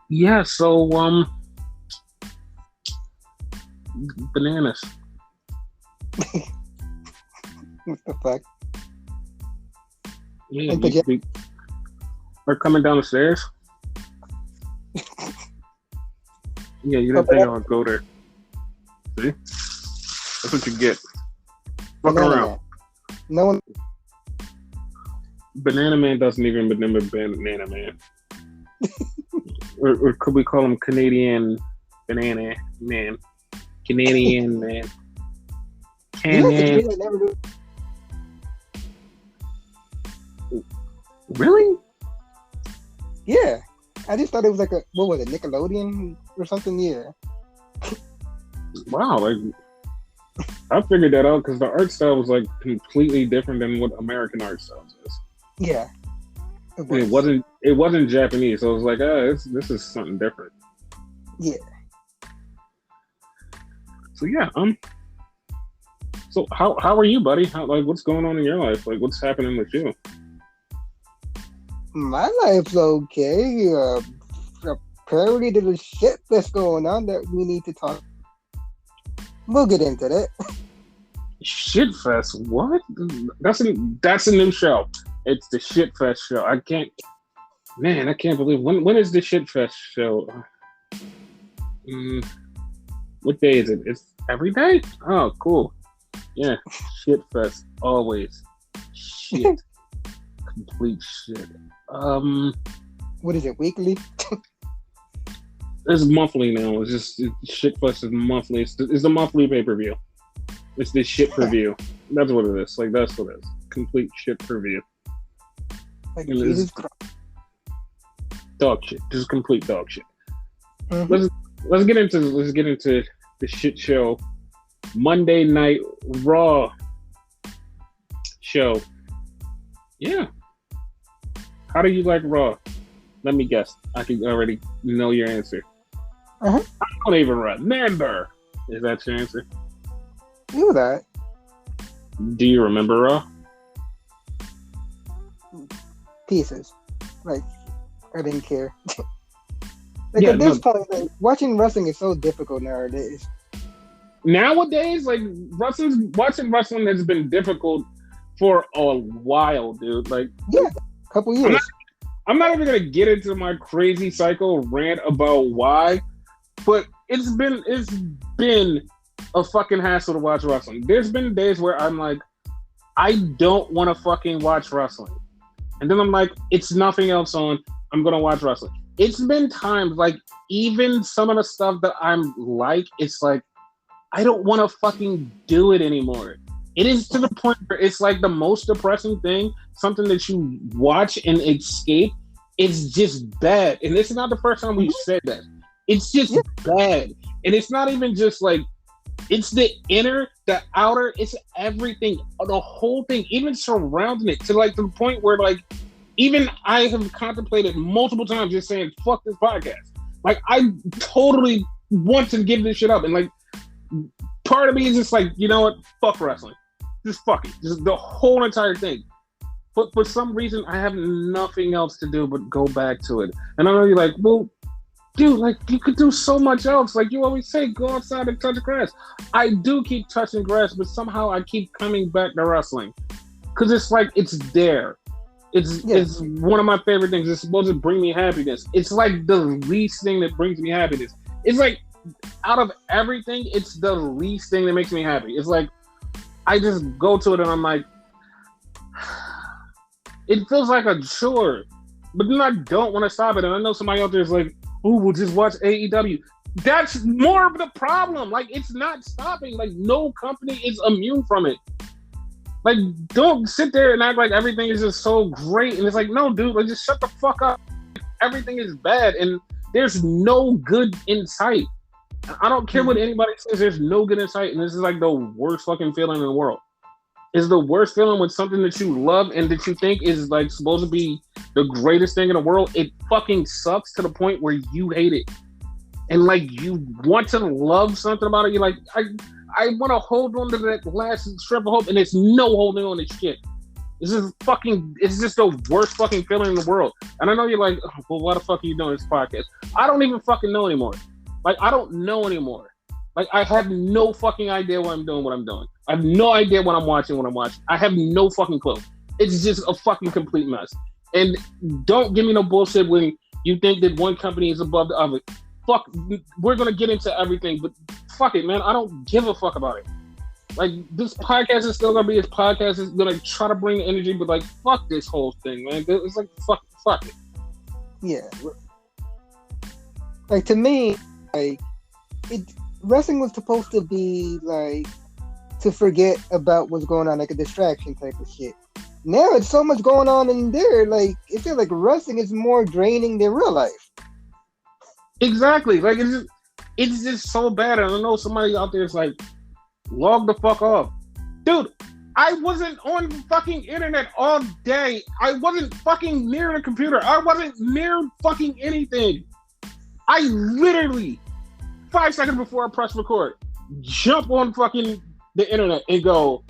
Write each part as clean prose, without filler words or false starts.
Yeah, so bananas. What the fuck? Yeah, And pajamas. are coming down the stairs. Yeah, you didn't think I would go there. See? That's what you get. Fucking Banana around. man. No one. Banana Man doesn't even remember Banana Man. Or could we call him Canadian Banana Man? Canadian Man. You know, Canadian. I never do. Really? Yeah, I just thought it was like a what was it, Nickelodeon or something? Yeah. Wow, like I figured that out because the art style was like completely different than what American art style is. Yeah. It wasn't Japanese, so I was like, this is something different. Yeah. So yeah, so how are you, buddy? What's going on in your life? Like what's happening with you? My life's okay. Apparently there's a shit that's going on that we need to talk. We'll get into that. Shit Fest? What? That's a new show. It's the Shit Fest show. I can't believe when is the Shit Fest show? What day is it? It's every day? Oh, cool. Yeah, Shit Fest always. Shit, complete shit. What is it? Weekly? It's monthly now. Shit Fest is monthly. It's the monthly pay-per-view. It's the shit per-view. That's what it is. Like that's what it is. Complete shit per-view. Like Jesus Christ. Dog shit. Just complete dog shit. Mm-hmm. Let's get into the shit show. Monday Night Raw show. Yeah. How do you like Raw? Let me guess. I can already know your answer. Uh-huh. I don't even remember. Is that your answer? You that. Do you remember Raw? Pieces. Like, I didn't care. At this point, like, watching wrestling is so difficult nowadays. Nowadays, like watching wrestling has been difficult for a while, dude. Like, yeah, a couple years. I'm not even gonna get into my crazy psycho rant about why, but it's been a fucking hassle to watch wrestling. There's been days where I'm like, I don't want to fucking watch wrestling, and then I'm like, it's nothing else on. I'm gonna watch wrestling. It's been times like even some of the stuff that I'm like, it's like I don't want to fucking do it anymore. It is to the point where it's like the most depressing thing, something that you watch and escape. It's just bad. And this is not the first time we've said that. It's just bad. And it's not even just like, it's the inner, the outer, it's everything, the whole thing, even surrounding it to like the point where like, even I have contemplated multiple times just saying, fuck this podcast. Like, I totally want to give this shit up. And like, part of me is just like, you know what? Fuck wrestling. Just fuck it. Just the whole entire thing. But for some reason, I have nothing else to do but go back to it. And I know you're like, well, dude, like, you could do so much else. Like you always say, go outside and touch grass. I do keep touching grass, but somehow I keep coming back to wrestling. Because it's like, it's there. It's one of my favorite things. It's supposed to bring me happiness. It's like the least thing that brings me happiness. It's like, out of everything, it's the least thing that makes me happy. It's like, I just go to it and I'm like, it feels like a chore, but then I don't want to stop it. And I know somebody out there is like, oh, we'll just watch AEW. That's more of the problem. Like, it's not stopping. Like, no company is immune from it. Like, don't sit there and act like everything is just so great. And it's like, no, dude, like, just shut the fuck up. Everything is bad, and there's no good in sight. I don't care what anybody says. There's no good in sight, and this is like the worst fucking feeling in the world. It's the worst feeling with something that you love and that you think is like supposed to be the greatest thing in the world. It fucking sucks to the point where you hate it, and like you want to love something about it. You're like, I want to hold on to that last strip of hope, and it's no holding on to shit. It's just the worst fucking feeling in the world. And I know you're like, oh, well, why the fuck are you doing this podcast? I don't even fucking know anymore. Like, I don't know anymore. Like, I have no fucking idea what I'm doing. I have no idea what I'm watching. I have no fucking clue. It's just a fucking complete mess. And don't give me no bullshit when you think that one company is above the other. Fuck, we're going to get into everything, but fuck it, man. I don't give a fuck about it. Like, this podcast is still going to be this podcast. It's going to try to bring energy, but, like, fuck this whole thing, man. It's like, fuck it. Yeah. Like, to me, like, wrestling was supposed to be, like, to forget about what's going on, like a distraction type of shit. Now it's so much going on in there, like, it feels like wrestling is more draining than real life. Exactly. Like, it's just so bad. And I know somebody out there is like, log the fuck off. Dude, I wasn't on the fucking internet all day. I wasn't fucking near the computer. I wasn't near fucking anything. I literally, 5 seconds before I press record, jump on fucking the internet and go,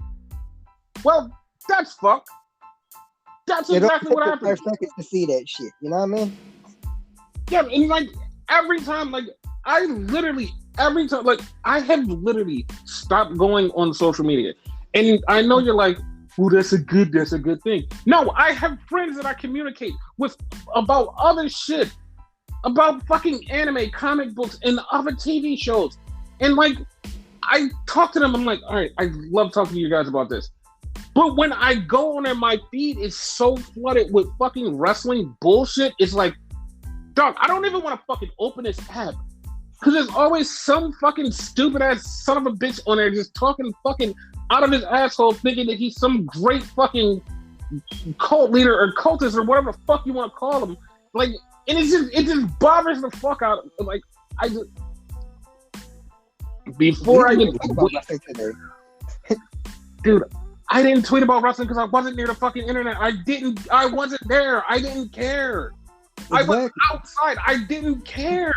well, that's fucked. That's exactly what happened. 5 seconds to see that shit. You know what I mean? Yeah, and like every time, like I have literally stopped going on social media. And I know you're like, oh, that's a good thing. No, I have friends that I communicate with about other shit, about fucking anime, comic books, and other TV shows. And like, I talk to them, I'm like, all right, I love talking to you guys about this. But when I go on and my feed is so flooded with fucking wrestling bullshit, it's like, dog, I don't even want to fucking open this app. Because there's always some fucking stupid ass son of a bitch on there just talking fucking out of his asshole thinking that he's some great fucking cult leader or cultist or whatever the fuck you want to call him. Like, and it just bothers the fuck out of, like, I just, before I get dude, I didn't tweet about wrestling because I wasn't near the fucking internet. I wasn't there. I didn't care. Exactly. I was outside. I didn't care.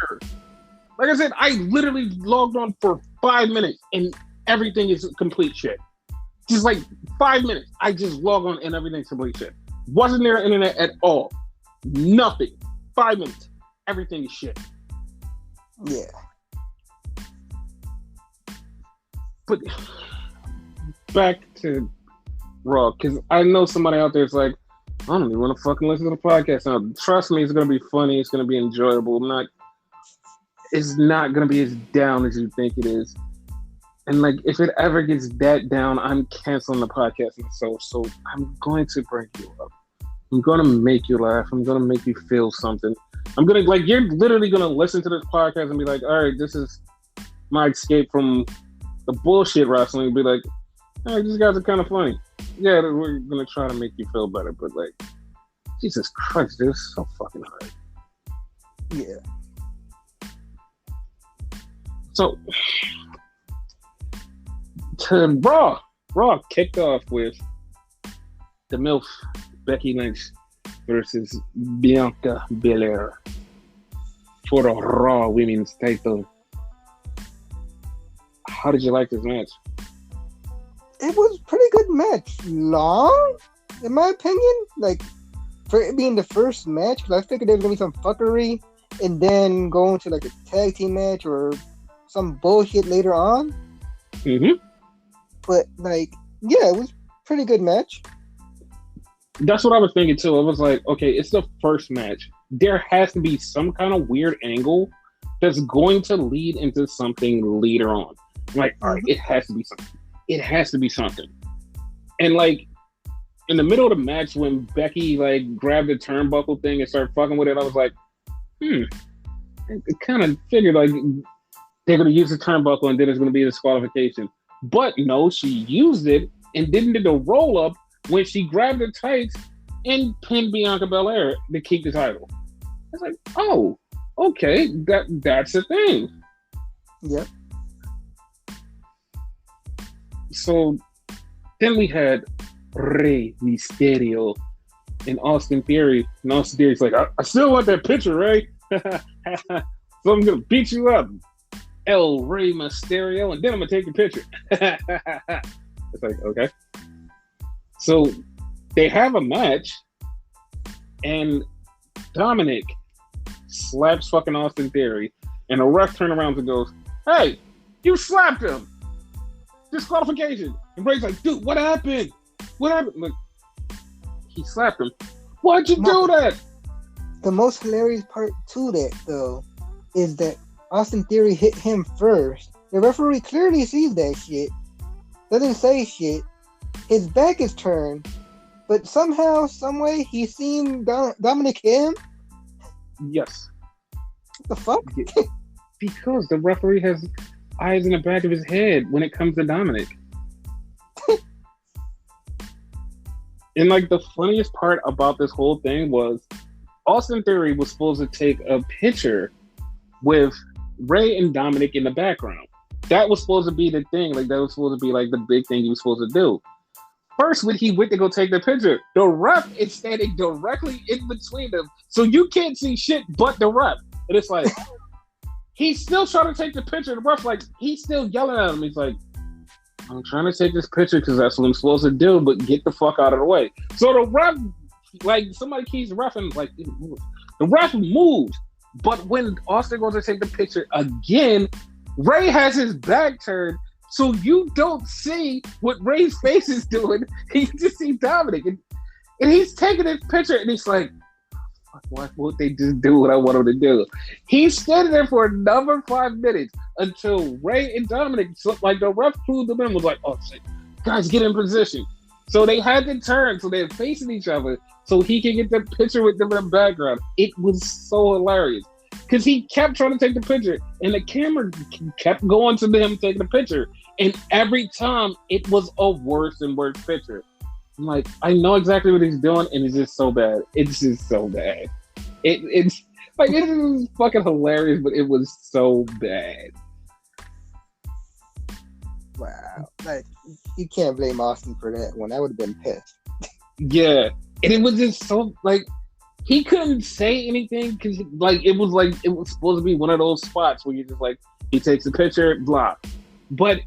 Like I said, I literally logged on for 5 minutes and everything is complete shit. Just like 5 minutes. I just log on and everything's complete shit. Wasn't near the internet at all. Nothing. 5 minutes. Everything is shit. Yeah. But back to Raw, because I know somebody out there is like, I don't even want to fucking listen to the podcast now. Trust me, it's going to be funny. It's going to be enjoyable. It's not going to be as down as you think it is. And like, if it ever gets that down, I'm canceling the podcast. And so I'm going to bring you up. I'm going to make you laugh. I'm going to make you feel something. I'm going to, like, you're literally going to listen to this podcast and be like, all right, this is my escape from the bullshit wrestling. And be like, all right, these guys are kind of funny. Yeah, we're going to try to make you feel better. But like, Jesus Christ, dude, it's so fucking hard. Yeah. So, to Raw kicked off with the MILF, Becky Lynch versus Bianca Belair for the Raw Women's title. How did you like this match? It was a pretty good match. Long, in my opinion. Like, for it being the first match, because I figured there was going to be some fuckery and then go into like a tag team match or some bullshit later on. Mm-hmm. But like, yeah, it was a pretty good match. That's what I was thinking too. I was like, okay, it's the first match. There has to be some kind of weird angle that's going to lead into something later on. Like, all right, it has to be something. It has to be something. And like, in the middle of the match, when Becky like grabbed the turnbuckle thing and started fucking with it, I was like, I kind of figured like they're going to use the turnbuckle and then it's going to be a disqualification. But no, she used it and didn't do the roll up when she grabbed the tights and pinned Bianca Belair to keep the title. I was like, oh, okay, that's a thing. Yep. So then we had Rey Mysterio and Austin Theory. And Austin Theory's like, I still want that picture, Rey. So I'm going to beat you up. El Rey Mysterio, and then I'm going to take the picture. It's like, okay. So They have a match, and Dominic slaps fucking Austin Theory, and the ref turns around and goes, "Hey, you slapped him! Disqualification!" And Ray's like, "Dude, what happened? What happened?" Like, he slapped him. Why'd you do that? The most hilarious part to that, though, is that Austin Theory hit him first. The referee clearly sees that shit, doesn't say shit. His back is turned, but somehow, someway, he's seen Dominic hit him. Yes. What the fuck? Because the referee has eyes in the back of his head when it comes to Dominic. And like the funniest part about this whole thing was Austin Theory was supposed to take a picture with Ray and Dominic in the background. That was supposed to be the thing. Like that was supposed to be like the big thing he was supposed to do. First, when he went to go take the picture, the ref is standing directly in between them, so you can't see shit but the ref. And it's like he's still trying to take the picture. The ref, like, he's still yelling at him. He's like, "I'm trying to take this picture because that's what I'm supposed to do, but get the fuck out of the way." So the ref, like, somebody keeps reffing, like, the ref moves. But when Austin goes to take the picture again, Ray has his back turned, so you don't see what Ray's face is doing. You just see Dominic. And he's taking his picture, and he's like, why won't they just do what I want them to do? He's standing there for another 5 minutes until Ray and Dominic, like the ref pulled them in, was like, "Oh shit, guys, get in position." So they had to turn, so they're facing each other, so he can get the picture with them in the background. It was so hilarious because he kept trying to take the picture, and the camera kept going to him taking the picture, and every time it was a worse and worse picture. I'm like, I know exactly what he's doing, and it's just so bad. It's just so bad. It's like, it is fucking hilarious, but it was so bad. Wow. Like, you can't blame Austin for that one. I would have been pissed. Yeah. And it was just so, like, he couldn't say anything because, like, it was supposed to be one of those spots where you just, like, he takes a picture, blah. But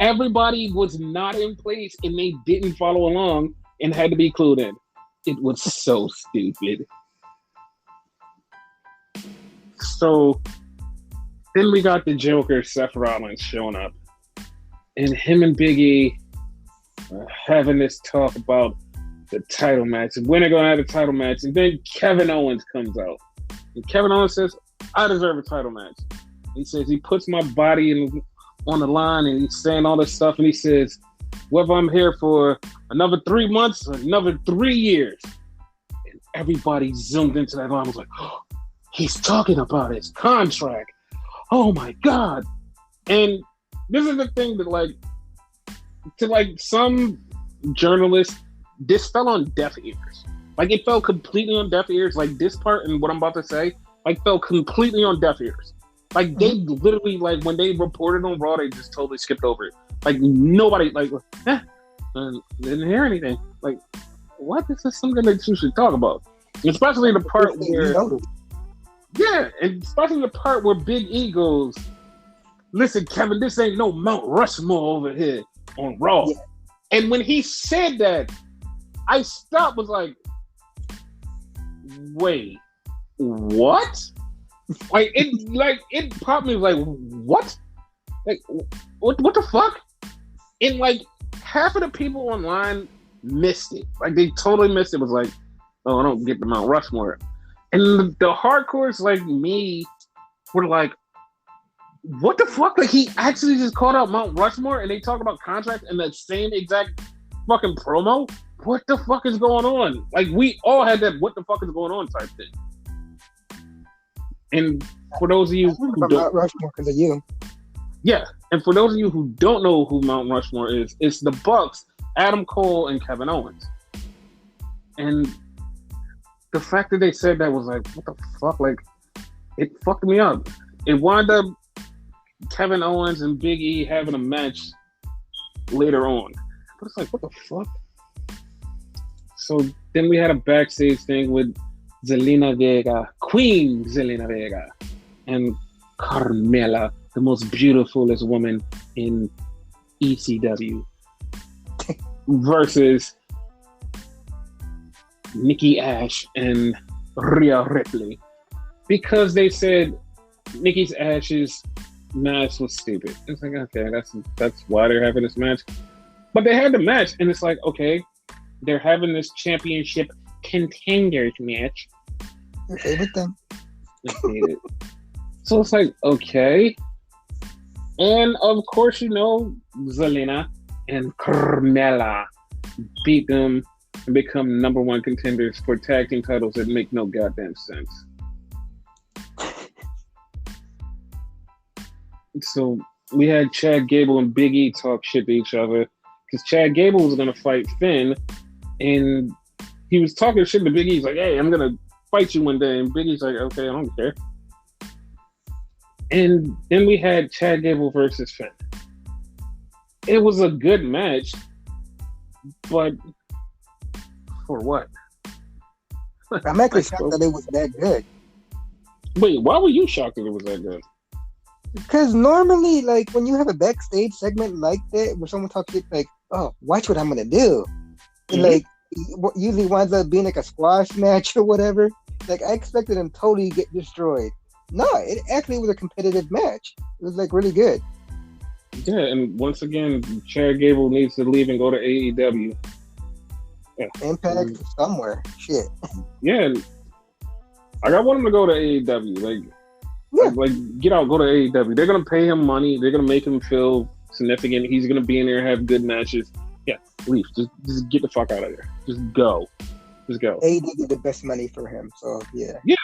everybody was not in place and they didn't follow along and had to be clued in. It was so stupid. So then we got the Joker, Seth Rollins, showing up. And him and Big E are having this talk about the title match. And when they're going to have a title match. And then Kevin Owens comes out. And Kevin Owens says, "I deserve a title match." He says he puts my body on the line, and he's saying all this stuff. And he says, "Whether I'm here for another 3 months or another 3 years." And everybody zoomed into that line. I was like, "Oh, he's talking about his contract. Oh my God." And this is the thing that, like, to like some journalists, this fell on deaf ears. Like, it fell completely on deaf ears. Like, this part and what I'm about to say, like, fell completely on deaf ears. Like, they literally, like, when they reported on Raw, they just totally skipped over it. Like, nobody, like, didn't hear anything. Like, what? This is something that you should talk about. Especially the part where, yeah, and especially the part where Big E goes, "Listen, Kevin, this ain't no Mount Rushmore over here on Raw." Yeah. And when he said that, I stopped, was like, wait, what? Like, it popped me, like, what? Like, what the fuck? And, like, half of the people online missed it. Like, they totally missed it. It was like, oh, I don't get the Mount Rushmore. And the hardcores like me were like, what the fuck? Like, he actually just called out Mount Rushmore and they talk about contracts in that same exact fucking promo? What the fuck is going on? Like, we all had that what the fuck is going on type thing. And for those of you who don't, Mount Rushmore because of you. Yeah, and for those of you who don't know who Mount Rushmore is, it's the Bucks, Adam Cole, and Kevin Owens. And the fact that they said that was like, what the fuck? Like, it fucked me up. It wound up Kevin Owens and Big E having a match later on. But it's like, what the fuck? So then we had a backstage thing with Zelina Vega, Queen Zelina Vega, and Carmella, the most beautifulest woman in ECW, versus Nikki Ash and Rhea Ripley because they said Nikki Ash's match was stupid. It's like, okay, that's why they're having this match. But they had the match, and it's like, okay, they're having this championship contenders match. Okay with them. So it's like, okay. And of course, Zelina and Carmella beat them and become number one contenders for tag team titles that make no goddamn sense. So we had Chad Gable and Big E talk shit to each other because Chad Gable was going to fight Finn, and he was talking shit to Big E. He's like, hey, I'm going to fight you one day. And Big E's like, okay, I don't care. And then we had Chad Gable versus Finn. It was a good match, but for what? I'm actually shocked that it was that good. Wait, why were you shocked that it was that good? Because normally, like, when you have a backstage segment like that, where someone talks shit like, oh, watch what I'm going to do. And, like, usually winds up being like a squash match or whatever. Like, I expected them totally get destroyed. No, it actually was a competitive match. It was, like, really good. Yeah, and once again, Chad Gable needs to leave and go to AEW. Yeah. Impact somewhere. Shit. Yeah. I want him to go to AEW. Like, get out, go to AEW. They're going to pay him money. They're going to make him feel significant. He's going to be in there, have good matches. Yeah, leave. Just get the fuck out of there. Just go. Just go. AEW did the best money for him, so yeah. Yeah.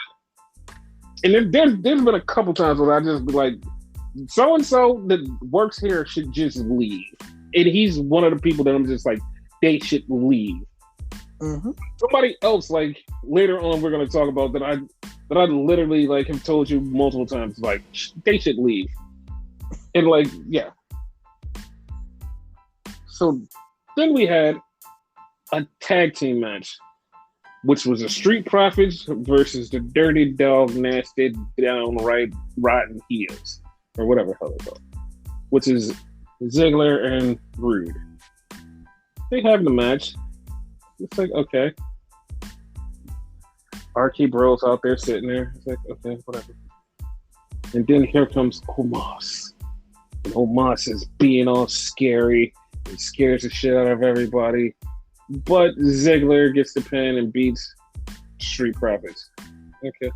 And there's been a couple times where I just be like, so-and-so that works here should just leave. And he's one of the people that I'm just like, they should leave. Mm-hmm. Somebody else, like, later on we're going to talk about that I literally, like, have told you multiple times, like, they should leave. And, like, yeah. So then we had a tag team match, which was the Street Profits versus the Dirty Dog Nasty Downright Rotten Heels, or whatever the hell they call it, which is Ziggler and Rude. They have the match. It's like, okay. RK Bros out there sitting there. It's like, okay, whatever. And then here comes Omos. And Omos is being all scary and scares the shit out of everybody. But Ziggler gets the pin and beats Street Profits. Okay.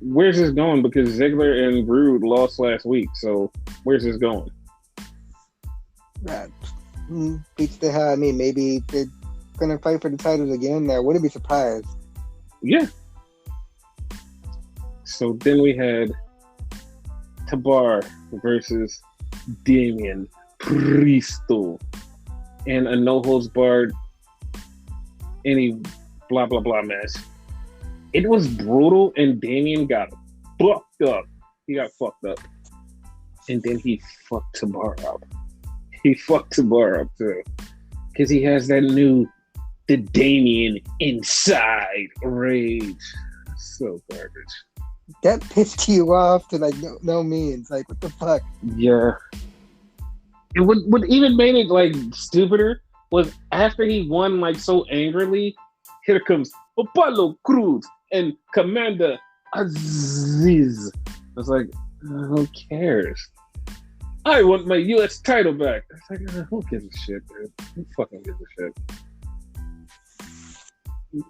Where's this going? Because Ziggler and Rude lost last week. So where's this going? Beats the hell. I mean, maybe they're gonna fight for the titles again. I wouldn't be surprised. Yeah. So then we had Tabar versus Damian Priest in a no holds barred any blah blah blah match. It was brutal, and Damian got fucked up. He got fucked up, and then he fucked Tabar up. He fucked Tabar up too, because he has that new the Damian inside rage. So garbage. That pissed you off to like no means. Like, what the fuck? Yeah. It what even made it like stupider was after he won like so angrily, here comes Apollo Cruz and Commander Aziz. I was like, who cares? I want my U.S. title back. It's like, who gives a shit, dude? Who fucking gives a shit?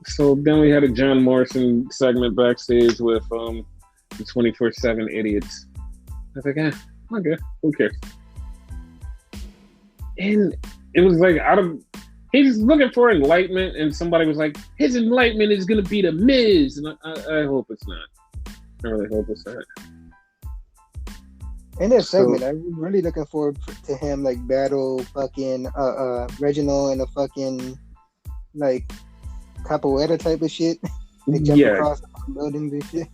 So then we had a John Morrison segment backstage with the 24/7 idiots. I was like, okay, who cares? And it was like he's looking for enlightenment, and somebody was like, his enlightenment is gonna be the Miz, and I hope it's not. I really hope it's not. In that segment, I'm really looking forward to him like battle fucking Reginald and a fucking like capoeira type of shit. They jump across buildings and shit.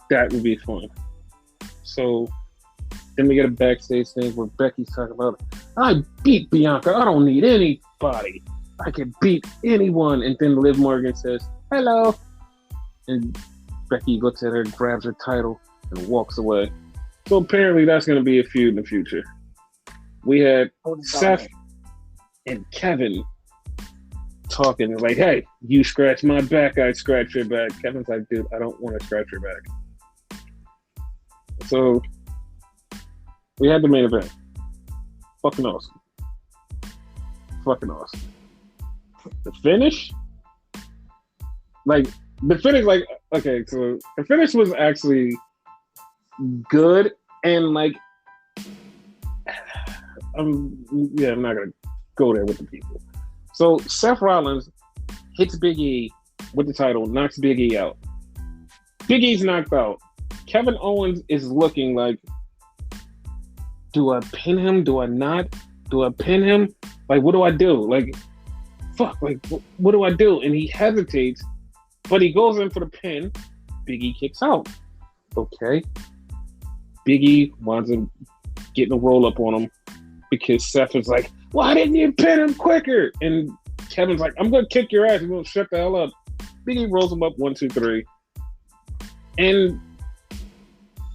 That would be fun. So then we get a backstage thing where Becky's talking about, I beat Bianca. I don't need anybody. I can beat anyone. And then Liv Morgan says, hello. And Becky looks at her, grabs her title, and walks away. So apparently that's going to be a feud in the future. We had Seth and Kevin talking. It's like, hey, you scratch my back, I scratch your back. Kevin's like, dude, I don't want to scratch your back. So we had the main event. Fucking awesome. Fucking awesome. The finish, like okay, so the finish was actually good, and like, I'm not gonna go there with the people. So Seth Rollins hits Big E with the title, knocks Big E out. Big E's knocked out. Kevin Owens is looking like, do I pin him? Do I not? Do I pin him? Like, what do I do? Like, fuck, like, what do I do? And he hesitates, but he goes in for the pin. Big E kicks out. Okay. Big E winds up getting a roll up on him because Seth is like, why didn't you pin him quicker? And Kevin's like, I'm going to kick your ass. You're going to shut the hell up. Big E rolls him up 1, 2, 3. And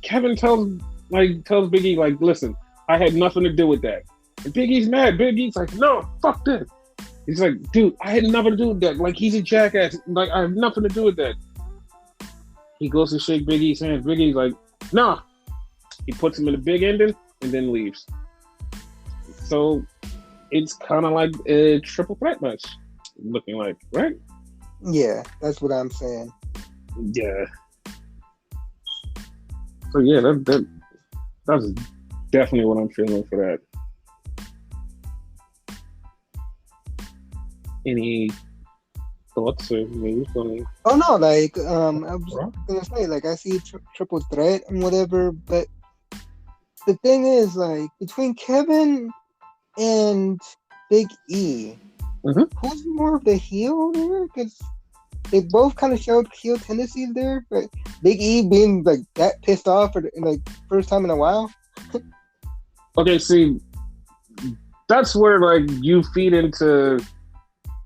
Kevin tells Big E, like, listen, I had nothing to do with that. And Big E's mad. Big E's like, no, fuck that. He's like, dude, I had nothing to do with that. Like, he's a jackass. Like, I have nothing to do with that. He goes to shake Big E's hand. Big E's like, nah. He puts him in a big ending and then leaves. So it's kind of like a triple threat match, looking like, right? Yeah, that's what I'm saying. Yeah. So yeah, that's definitely what I'm feeling for that. Any thoughts or moves on? Oh no, like I was gonna say, like, I see triple threat and whatever, but the thing is, like, between Kevin and Big E, who's more of the heel there? Because they both kind of showed heel tendencies there, but Big E being like that pissed off for like first time in a while. Okay, see, that's where like you feed into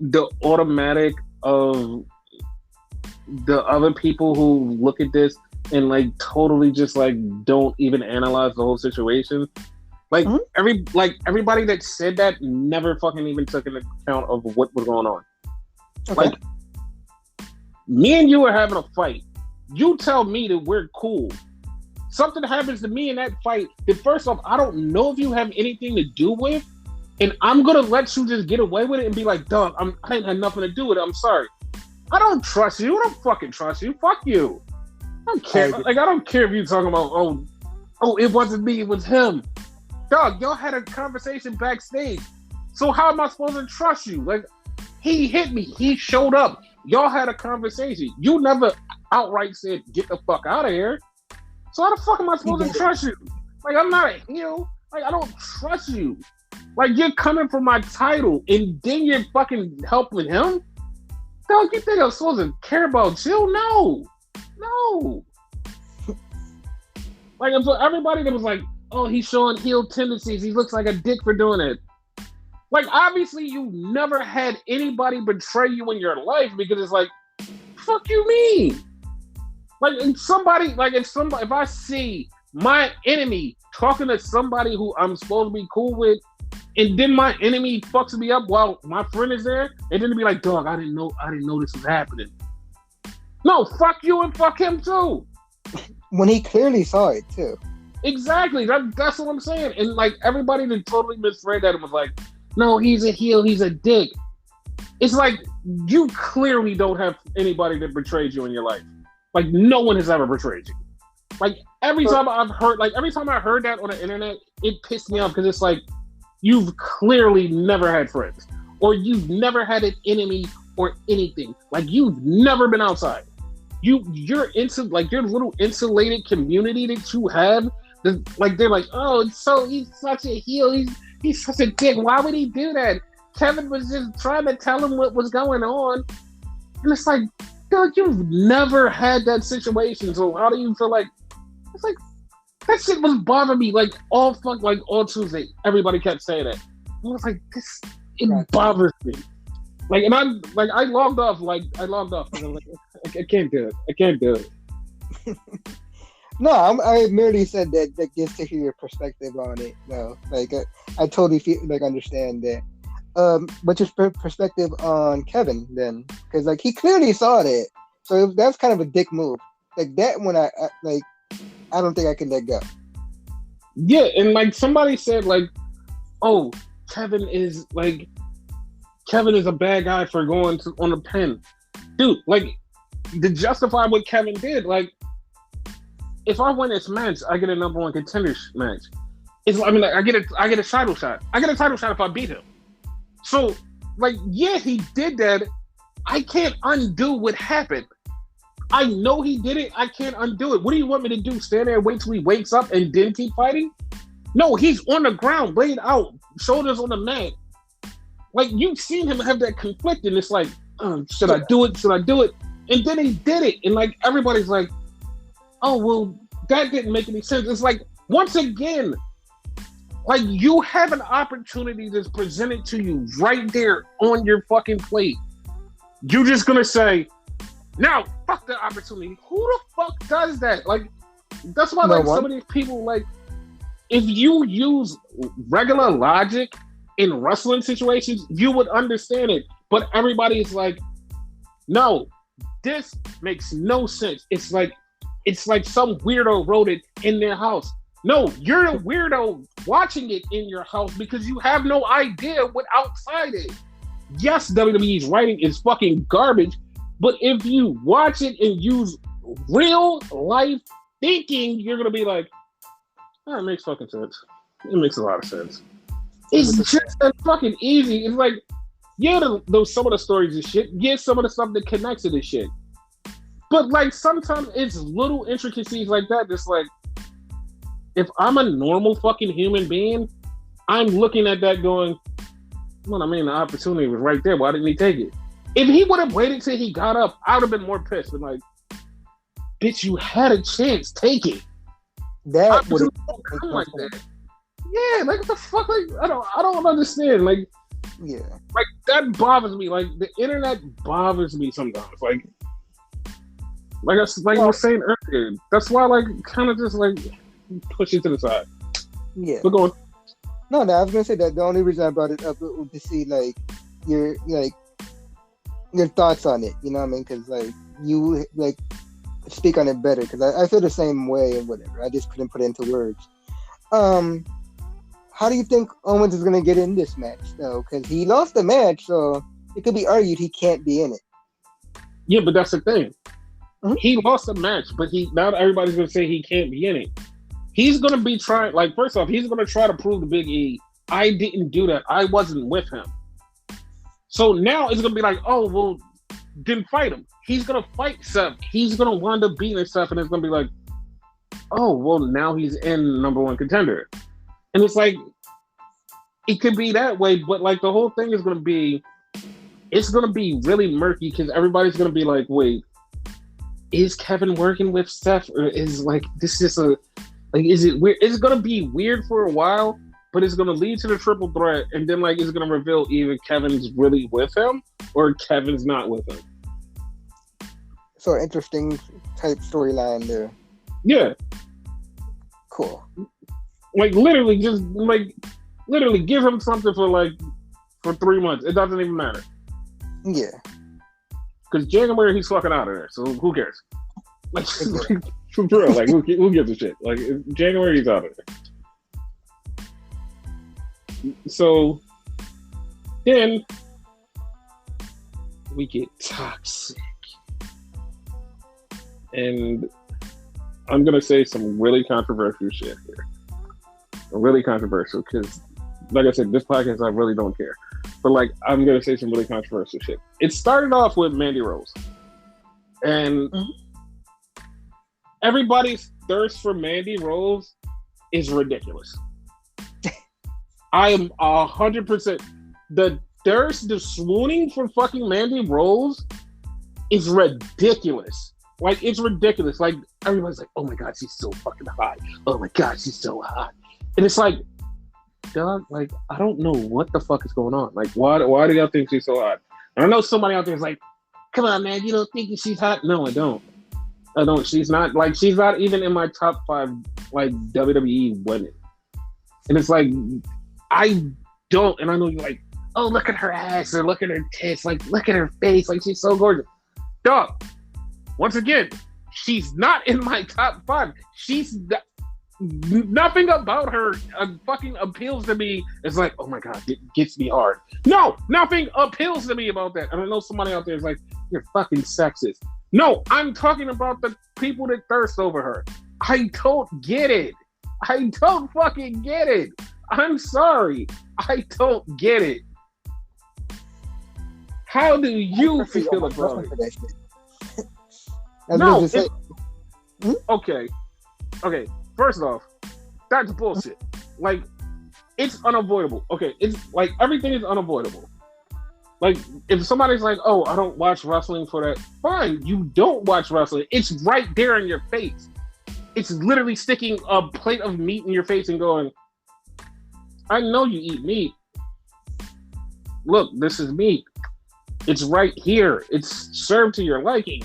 the automatic of the other people who look at this and like totally just like don't even analyze the whole situation. Like everybody that said that never fucking even took into account of what was going on. Okay. Like, me and you are having a fight. You tell me that we're cool. Something happens to me in that fight that, first off, I don't know if you have anything to do with, and I'm gonna let you just get away with it and be like, dog, I ain't had nothing to do with it. I'm sorry. I don't trust you. I don't fucking trust you. Fuck you. I don't care. Like, I don't care if you're talking about, oh, it wasn't me, it was him. Dog, y'all had a conversation backstage. So how am I supposed to trust you? Like, he hit me. He showed up. Y'all had a conversation. You never outright said, get the fuck out of here. So how the fuck am I supposed to trust you? Like, I'm not a heel. Like, I don't trust you. Like, you're coming for my title and then you're fucking helping him? Dog, you think I'm supposed to care about you? No. Like, so everybody that was like, oh, he's showing heel tendencies. He looks like a dick for doing it. Like, obviously, you never had anybody betray you in your life because it's like, fuck you mean? Like, if I see my enemy talking to somebody who I'm supposed to be cool with, and then my enemy fucks me up while my friend is there, and then to be like, dog, I didn't know this was happening. No, fuck you and fuck him too. When he clearly saw it too. Exactly. That's what I'm saying. And like everybody that totally misread that and was like, no, he's a heel, he's a dick. It's like, you clearly don't have anybody that betrayed you in your life. Like, no one has ever betrayed you. Like, every time I heard that on the internet, it pissed me off because it's like, you've clearly never had friends. Or you've never had an enemy or anything. Like, you've never been outside. You're into, like, your little insulated community that you have. Like, they're like, oh, so he's such a heel. He's such a dick. Why would he do that? Kevin was just trying to tell him what was going on. And it's like, dude, you've never had that situation. So how do you feel like, it's like, that shit was bothering me like all Tuesday. Everybody kept saying that. I was like, it bothers me. Like, and I logged off. And I'm like, I can't do it. No, I merely said that just to hear your perspective on it. No, like I totally feel like understand that. what's your perspective on Kevin then? Because like he clearly saw that, so that's kind of a dick move. Like that one, I like. I don't think I can let go. Yeah, and like somebody said, like, oh, Kevin is a bad guy for going on the pen, dude. Like, to justify what Kevin did, like, if I win this match, I get a number one contender match. I get a title shot. I get a title shot if I beat him. So, like, yeah, he did that. I can't undo what happened. I know he did it. I can't undo it. What do you want me to do? Stand there and wait till he wakes up and then keep fighting? No, he's on the ground, laid out, shoulders on the mat. Like, you've seen him have that conflict, and it's like, should I do it? Should I do it? And then he did it. And, like, everybody's like, oh, well, that didn't make any sense. It's like, once again, like, you have an opportunity that's presented to you right there on your fucking plate. You're just going to say, now, fuck the opportunity. Who the fuck does that? Like, that's why, like, some of these people, like, if you use regular logic in wrestling situations, you would understand it. But everybody's like, no, this makes no sense. It's like some weirdo wrote it in their house. No, you're a weirdo watching it in your house because you have no idea what outside it. Yes, WWE's writing is fucking garbage, but if you watch it and use real life thinking, you're gonna be like, oh, it makes fucking sense. It makes a lot of sense. It's just that fucking easy. It's like, yeah, some of the stories is shit. Yeah, some of the stuff that connects to this shit. But like sometimes it's little intricacies like that. Just like, if I'm a normal fucking human being, I'm looking at that going, well, I mean, the opportunity was right there. Why didn't he take it? If he would have waited till he got up, I would have been more pissed. But like, bitch, you had a chance. Take it. That would have come like that. Yeah, like what the fuck? Like I don't understand. Like, yeah, like that bothers me. Like the internet bothers me sometimes. Like I was saying earlier. That's why, like, kind of just like push it to the side. Yeah. We're going. No, I was gonna say that the only reason I brought it up was to see like your thoughts on it. You know what I mean? Because like you like speak on it better. Because I feel the same way and whatever. I just couldn't put it into words. How do you think Owens is gonna get in this match though? Because he lost the match, so it could be argued he can't be in it. Yeah, but that's the thing. Mm-hmm. He lost the match, but now everybody's gonna say he can't be in it. He's gonna be trying. Like, first off, he's gonna try to prove to Big E, I didn't do that. I wasn't with him. So now it's gonna be like, oh well, then fight him. He's gonna fight Seth. He's gonna wind up beating Seth, and it's gonna be like, oh well, now he's in number one contender. And it's like, it could be that way, but like the whole thing is gonna be, it's gonna be really murky because everybody's gonna be like, wait, is Kevin working with Seth, or is like this just is it weird? It's gonna be weird for a while, but it's gonna lead to the triple threat, and then like it's gonna reveal either Kevin's really with him or Kevin's not with him. So interesting type storyline there. Yeah. Cool. Like literally give him something for 3 months. It doesn't even matter. Yeah. Because January he's fucking out of there, so who cares? Like for real, like who gives a shit? Like January he's out of there. So then we get toxic, and I'm gonna say some really controversial shit here. Really controversial because, like I said, this podcast I really don't care. But like, I'm gonna say some really controversial shit. It started off with Mandy Rose, and everybody's thirst for Mandy Rose is ridiculous. I am 100%. The thirst, the swooning for fucking Mandy Rose is ridiculous. Like, it's ridiculous. Like, everybody's like, oh my god, she's so fucking hot. Oh my god, she's so hot. And it's like, dog, like, I don't know what the fuck is going on. Like, why do y'all think she's so hot? And I know somebody out there is like, come on, man, you don't think she's hot? No, I don't. She's not even in my top 5, like, WWE women. And it's like, I don't, and I know you're like, oh, look at her ass or look at her tits, like look at her face, like she's so gorgeous. Dog, once again, she's not in my top five. Nothing about her fucking appeals to me. It's like, oh my god, it gets me hard. No, nothing appeals to me about that. And I know somebody out there is like, you're fucking sexist. No, I'm talking about the people that thirst over her. I don't get it. I don't fucking get it. I'm sorry. I don't get it. How do you feel about it? No. Okay. Okay. First off, that's bullshit. Like, it's unavoidable. Okay, it's like everything is unavoidable. Like, if somebody's like, "Oh, I don't watch wrestling for that," fine, you don't watch wrestling. It's right there in your face. It's literally sticking a plate of meat in your face and going, "I know you eat meat. Look, this is meat. It's right here. It's served to your liking.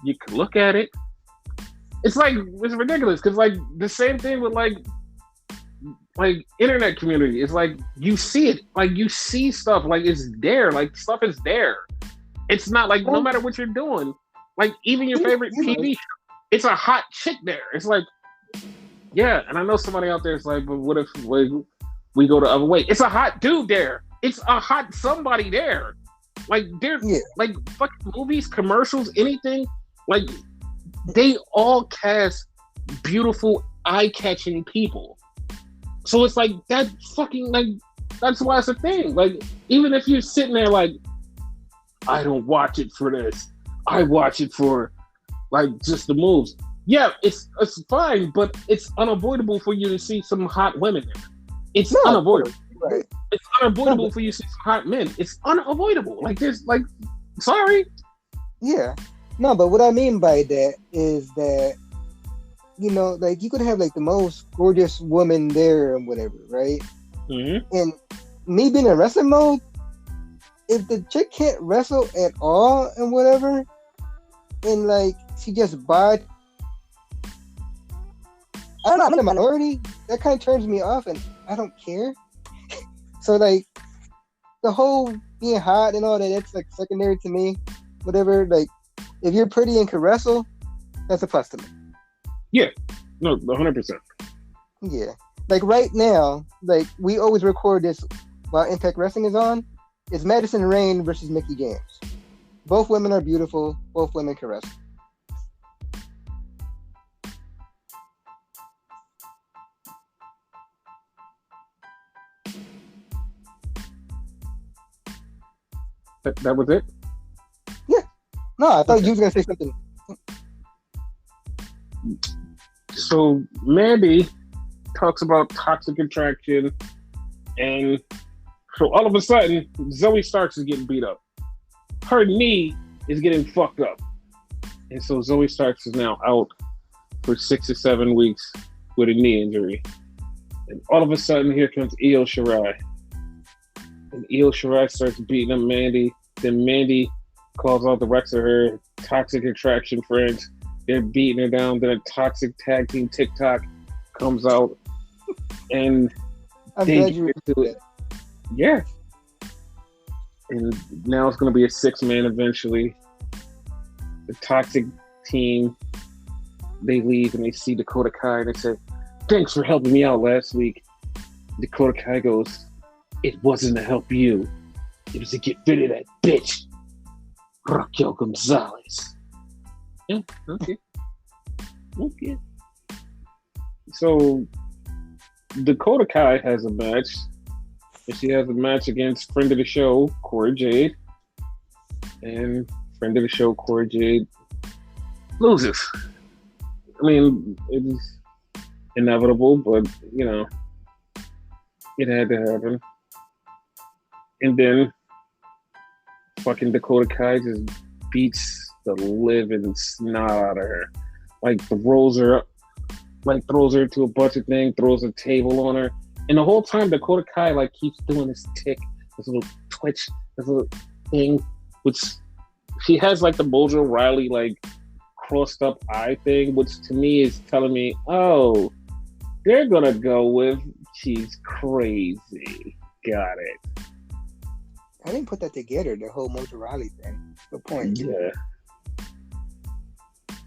You can look at it." It's ridiculous because like the same thing with like internet community. It's like you see it, like you see stuff, like it's there, like stuff is there. It's not like no matter what you're doing, like even your favorite TV show, it's a hot chick there. It's like, yeah, and I know somebody out there is like, but what if we go the other way? It's a hot dude there. It's a hot somebody there. Like they're like fucking movies, commercials, anything like. They all cast beautiful, eye-catching people. So it's like that fucking like that's why it's a thing. Like even if you're sitting there like, I don't watch it for this. I watch it for like just the moves. Yeah, it's fine, but it's unavoidable for you to see some hot women there. It's unavoidable. Right. It's unavoidable for you to see some hot men. It's unavoidable. Like there's like, sorry. Yeah. No, but what I mean by that is that, you know, like you could have like the most gorgeous woman there and whatever, right? Mm-hmm. And me being in wrestling mode, if the chick can't wrestle at all and whatever, and like she just buys, I don't know, I'm in a minority, that kind of turns me off and I don't care. So like the whole being hot and all that, that's like secondary to me, whatever, like. If you're pretty and can wrestle, that's a plus to me. Yeah. No, 100%. Yeah. Like right now, like we always record this while Impact Wrestling is on. It's Madison Rayne versus Mickie James. Both women are beautiful. Both women can wrestle. That was it? Yeah. No, I thought you was going to say something. So, Mandy talks about toxic attraction, and so all of a sudden, Zoe Starks is getting beat up. Her knee is getting fucked up. And so Zoe Starks is now out for 6 or 7 weeks with a knee injury. And all of a sudden, here comes Io Shirai. And Io Shirai starts beating up Mandy. Then Mandy calls out the rest of her toxic attraction friends. They're beating her down. Then a toxic tag team TikTok comes out. And I'm glad you into it. Yeah. And now it's going to be a 6-man eventually. The toxic team, they leave and they see Dakota Kai and they say, "Thanks for helping me out last week." Dakota Kai goes, "It wasn't to help you. It was to get rid of that bitch, Raquel Gonzalez." Yeah, okay. Okay. So, Dakota Kai has a match. And she has a match against friend of the show, Cora Jade. And friend of the show, Cora Jade, loses. I mean, it's inevitable, but, you know, it had to happen. And then fucking Dakota Kai just beats the living snot out of her. Like, throws her to a bunch of things, throws a table on her. And the whole time, Dakota Kai, like, keeps doing this tick, this little twitch, this little thing, which she has, like, the Mojo Riley, like, crossed up eye thing, which to me is telling me, oh, they're gonna go with she's crazy. Got it. I didn't put that together. The whole Mojo Rawley thing. Good point. Yeah.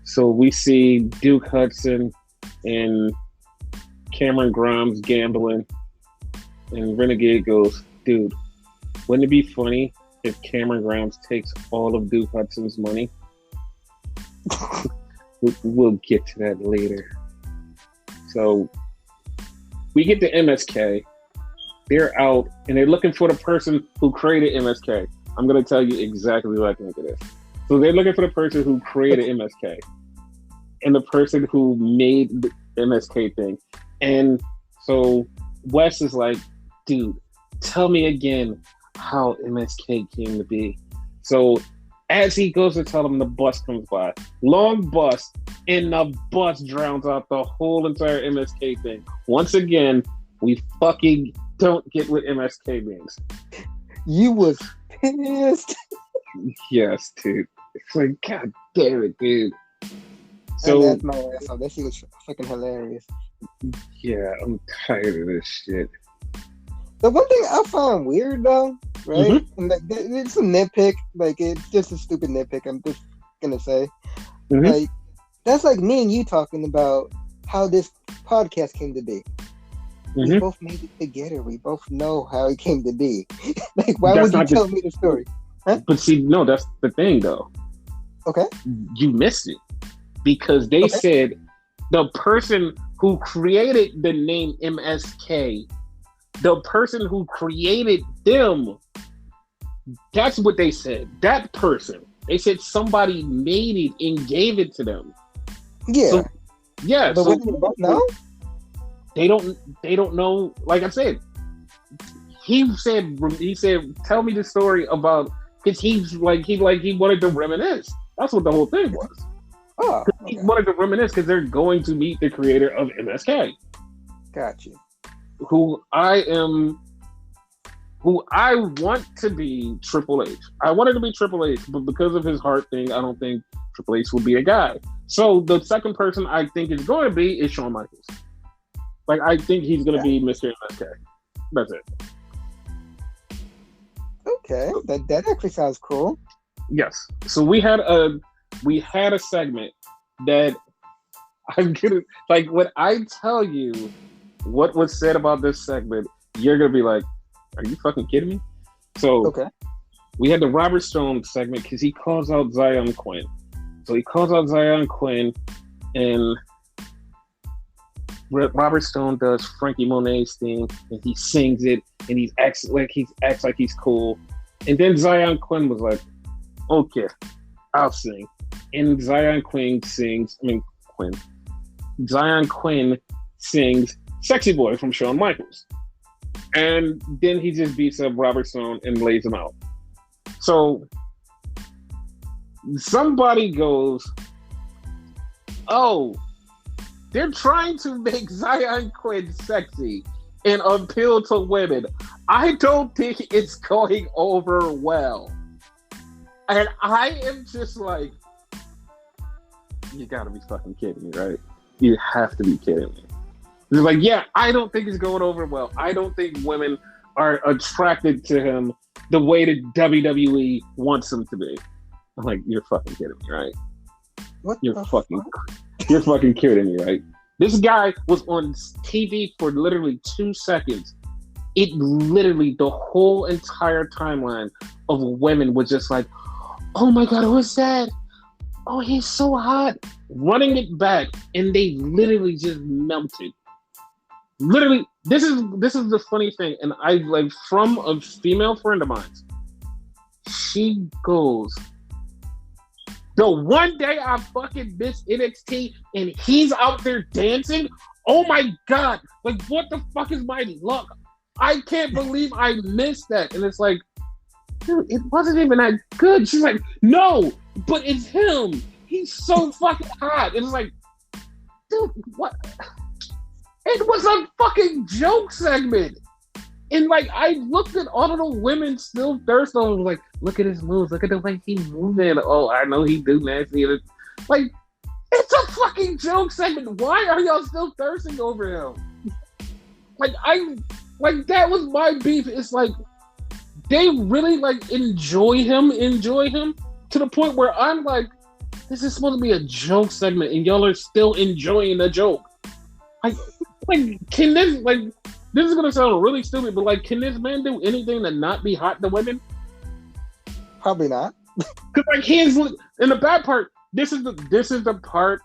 So we see Duke Hudson and Cameron Grimes gambling, and Renegade goes, "Dude, wouldn't it be funny if Cameron Grimes takes all of Duke Hudson's money?" We'll get to that later. So we get to MSK. They're out and they're looking for the person who created MSK. I'm going to tell you exactly what I think it is. So they're looking for the person who created MSK and the person who made the MSK thing. And so Wes is like, "Dude, tell me again how MSK came to be." So as he goes to tell him, the bus comes by. Long bus, and the bus drowns out the whole entire MSK thing. Once again, we fucking don't get what MSK means. You was pissed. Yes, dude. It's like, God damn it, dude. So And that's my asshole. That shit was fucking hilarious. yeah, I'm tired of this shit. The one thing I found weird though, right? Mhm. And like, it's a nitpick. Like, it's just a stupid nitpick. I'm just gonna say, Mhm. like, that's like me and you talking about how this podcast came to be. We Mhm. both made it together. We both know how it came to be. Like, why That's would you not tell me the story? But see, no, that's the thing though. Okay. You missed it. Because they Okay. said the person who created the name MSK, the person who created them, that's what they said. That person. They said somebody made it and gave it to them. Yeah. So, yeah. But So what do you both know? they don't know. Like I said, he said, tell me the story about, because he wanted to reminisce. That's what the whole thing was. Oh, He okay. wanted to reminisce because they're going to meet the creator of MSK, Got you. who I want to be Triple H. I wanted to be Triple H, but because of his heart thing, I don't think Triple H will be a guy. So the second person I think is going to be is Shawn Michaels. Like, I think he's going to be Mr. MSK. That's it. Okay. That actually sounds cool. Yes. So we had a segment that I'm gonna, like, when I tell you what was said about this segment, you're gonna be like, "Are you fucking kidding me?" So Okay. we had the Robert Stone segment because he calls out Zion Quinn. So he calls out Zion Quinn, and Robert Stone does Frankie Monet's thing, and he sings it, and he acts like he's cool. And then Zion Quinn was like, "Okay, I'll sing." And Zion Quinn sings "Sexy Boy" from Shawn Michaels. And then he just beats up Robert Stone and lays him out. So somebody goes, "Oh, they're trying to make Zion Quinn sexy and appeal to women. I don't think it's going over well." And I am just like, you gotta be fucking kidding me, right? You have to be kidding me. It's like, yeah, I don't think it's going over well. I don't think women are attracted to him the way that WWE wants them to be. I'm like, you're fucking kidding me, right? What You're the fucking fuck? You're fucking kidding me, right? This guy was on TV for literally 2 seconds. It literally, the whole entire timeline of women was just like, "Oh my God, who is that? Oh, he's so hot." Running it back, and they literally just melted. Literally, this is the funny thing, and I, like, from a female friend of mine, she goes, "The one day I fucking miss NXT and he's out there dancing, oh my God, like, what the fuck is my luck? I can't believe I missed that." And it's like, dude, it wasn't even that good. She's like, "No, but it's him. He's so fucking hot." And it's like, dude, what? It was a fucking joke segment. And, like, I looked at all of the women still thirsty. I was like, "Look at his moves. Look at the way he's moving. Oh, I know he do nasty." Like, it's a fucking joke segment. Why are y'all still thirsting over him? Like, that was my beef. It's like, they really like enjoy him to the point where I'm like, this is supposed to be a joke segment, and y'all are still enjoying the joke. Like, can this this is gonna sound really stupid, but like, can this man do anything to not be hot to women? Probably not. Because like and the bad part, this is the part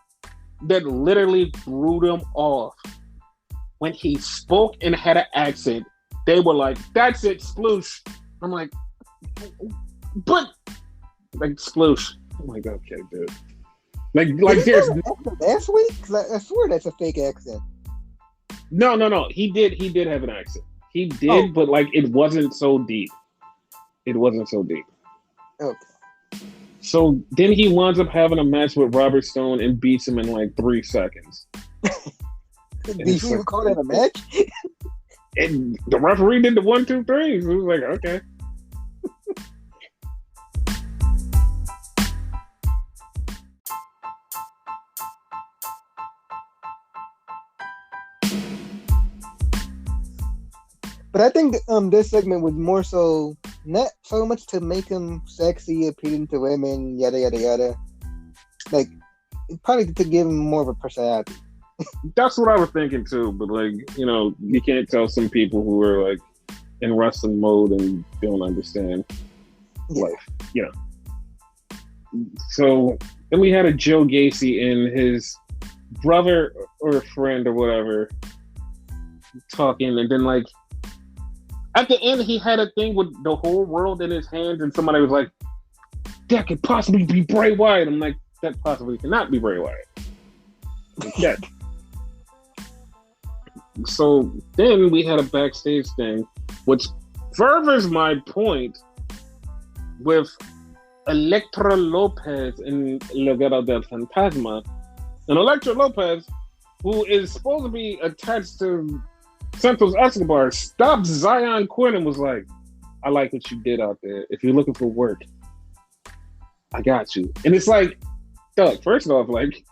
that literally threw them off. When he spoke and had an accent, they were like, "That's it, sploosh." I'm like, but like sploosh. I'm like, okay, dude. Like there's last week. I swear that's a fake accent. No. He did have an accent. He did, but like it wasn't so deep. Okay. So then he winds up having a match with Robert Stone and beats him in like 3 seconds. Did you even call that a match? And the referee did the 1, 2, 3. So it was like, okay. But I think this segment was more so not so much to make him sexy, appealing to women, yada yada yada. Like probably to give him more of a personality. That's what I was thinking too. But like, you can't tell some people who are like in wrestling mode and don't understand life. So then we had a Joe Gacy and his brother or friend or whatever talking, and then like. At the end, he had a thing with the whole world in his hands, and somebody was like, that could possibly be Bray Wyatt. I'm like, that possibly cannot be Bray Wyatt. Like, so then we had a backstage thing, which furthers my point with Elektra Lopez and Legado del Fantasma. And Elektra Lopez, who is supposed to be attached to Santos Escobar, stopped Zion Quinn and was like, I like what you did out there. If you're looking for work, I got you. And it's like, Doug, first off, like,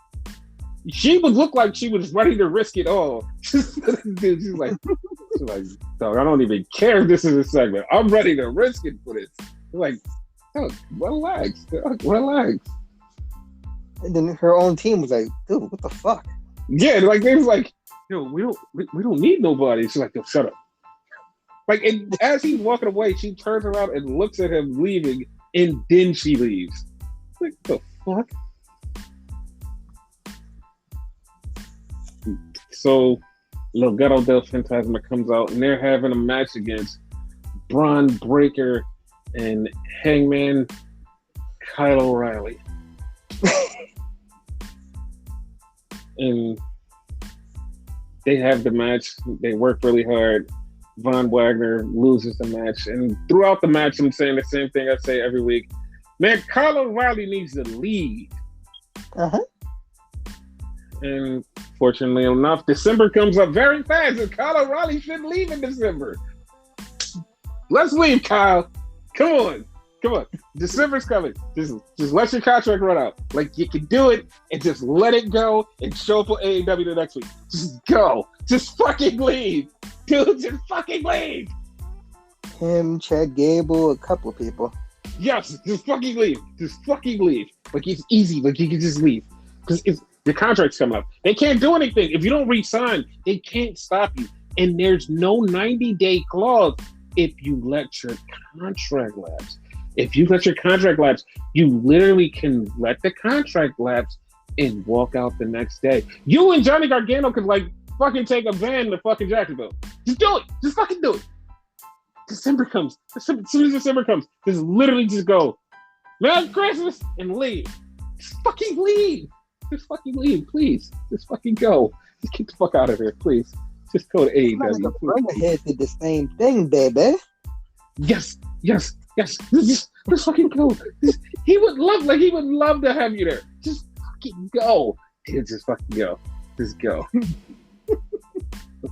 she would look like she was ready to risk it all. she's like, Doug, I don't even care if this is a segment. I'm ready to risk it for this. Like, Doug, relax. And then her own team was like, dude, what the fuck? Yeah, like they was like, yo, we don't need nobody. She's like, yo, shut up. Like, and as he's walking away, she turns around and looks at him leaving, and then she leaves. Like, the fuck? So, Legado del Fantasma comes out, and they're having a match against Braun Breaker and Hangman Kyle O'Reilly. And they have the match. They work really hard. Von Wagner loses the match. And throughout the match, I'm saying the same thing I say every week. Man, Kyle O'Reilly needs to leave. Uh-huh. And fortunately enough, December comes up very fast, and Kyle O'Reilly shouldn't leave in December. Let's leave, Kyle. Come on. December's coming. Just let your contract run out. Like, you can do it, and just let it go and show up for AEW the next week. Just go. Just fucking leave. Dude, just fucking leave. Him, Chad Gable, a couple of people. Yes, just fucking leave. Like, it's easy. Like, you can just leave. Because your contract's coming up. They can't do anything. If you don't re-sign, they can't stop you. And there's no 90-day clause if you let your contract lapse. If you let your contract lapse, you literally can let the contract lapse and walk out the next day. You and Johnny Gargano could like fucking take a van to fucking Jacksonville. Just do it. Just fucking do it. December comes. As soon as December comes, just literally just go, Merry Christmas, and leave. Just fucking leave. Please. Just fucking go. Just get the fuck out of here, please. Just go to AEW. Brotherhead did the same thing, baby. Yes. Just fucking go. He would love to have you there. Just fucking go. Dude, just fucking go. Just go.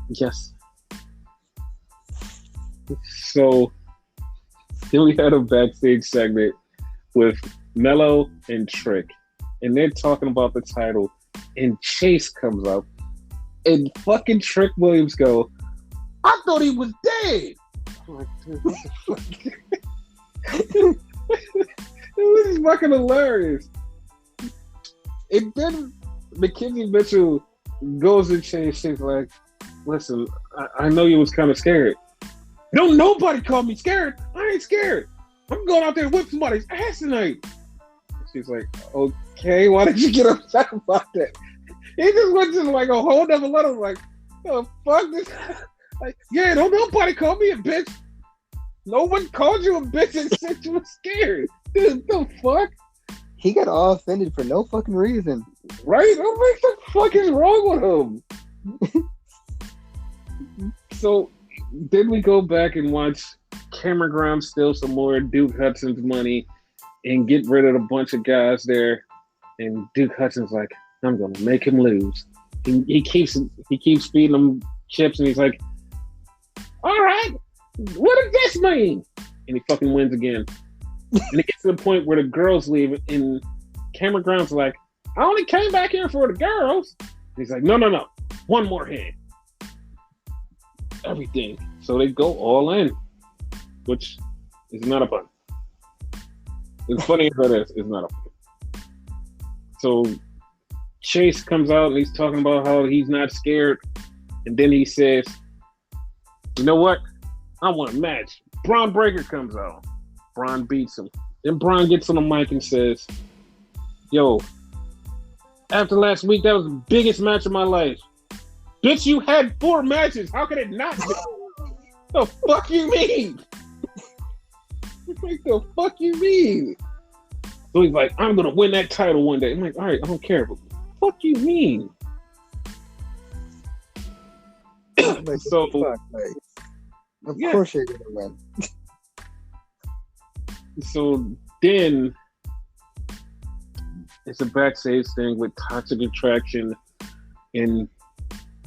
Yes. So then we had a backstage segment with Mello and Trick, and they're talking about the title, and Chase comes up, and fucking Trick Williams go, I thought he was dead. Like, dude, what the fuck? It was fucking hilarious. And then Mackenzie Mitchell goes and changes things like, listen, I know you was kind of scared. Don't nobody call me scared. I ain't scared. I'm going out there and whip somebody's ass tonight. She's like, okay, why did you get upset about that? He just went to like a whole nother level, like, the fuck this? Like, yeah, don't nobody call me a bitch. No one called you a bitch and said you were scared. Dude, the fuck? He got all offended for no fucking reason. Right? What the fuck is wrong with him? So then we go back and watch Cameron Grimes steal some more Duke Hudson's money and get rid of a bunch of guys there. And Duke Hudson's like, I'm gonna make him lose. He keeps feeding him chips, and he's like, all right, what does this mean? And he fucking wins again. And it gets to the point where the girls leave, and Cameron Grimes is like, I only came back here for the girls. And he's like, no, one more hand. Everything. So they go all in, which is not a pun. As funny as that is, it's not a pun. So Chase comes out and he's talking about how he's not scared. And then he says, you know what? I want a match. Braun Breaker comes out. Braun beats him. Then Braun gets on the mic and says, yo, after last week, that was the biggest match of my life. Bitch, you had 4 matches. How could it not be? The fuck you mean? Like, the fuck you mean? So he's like, I'm going to win that title one day. I'm like, all right, I don't care. But what the fuck you mean? Like, so, fuck, like, of course you're going to win. So then it's a backstage thing with Toxic Attraction and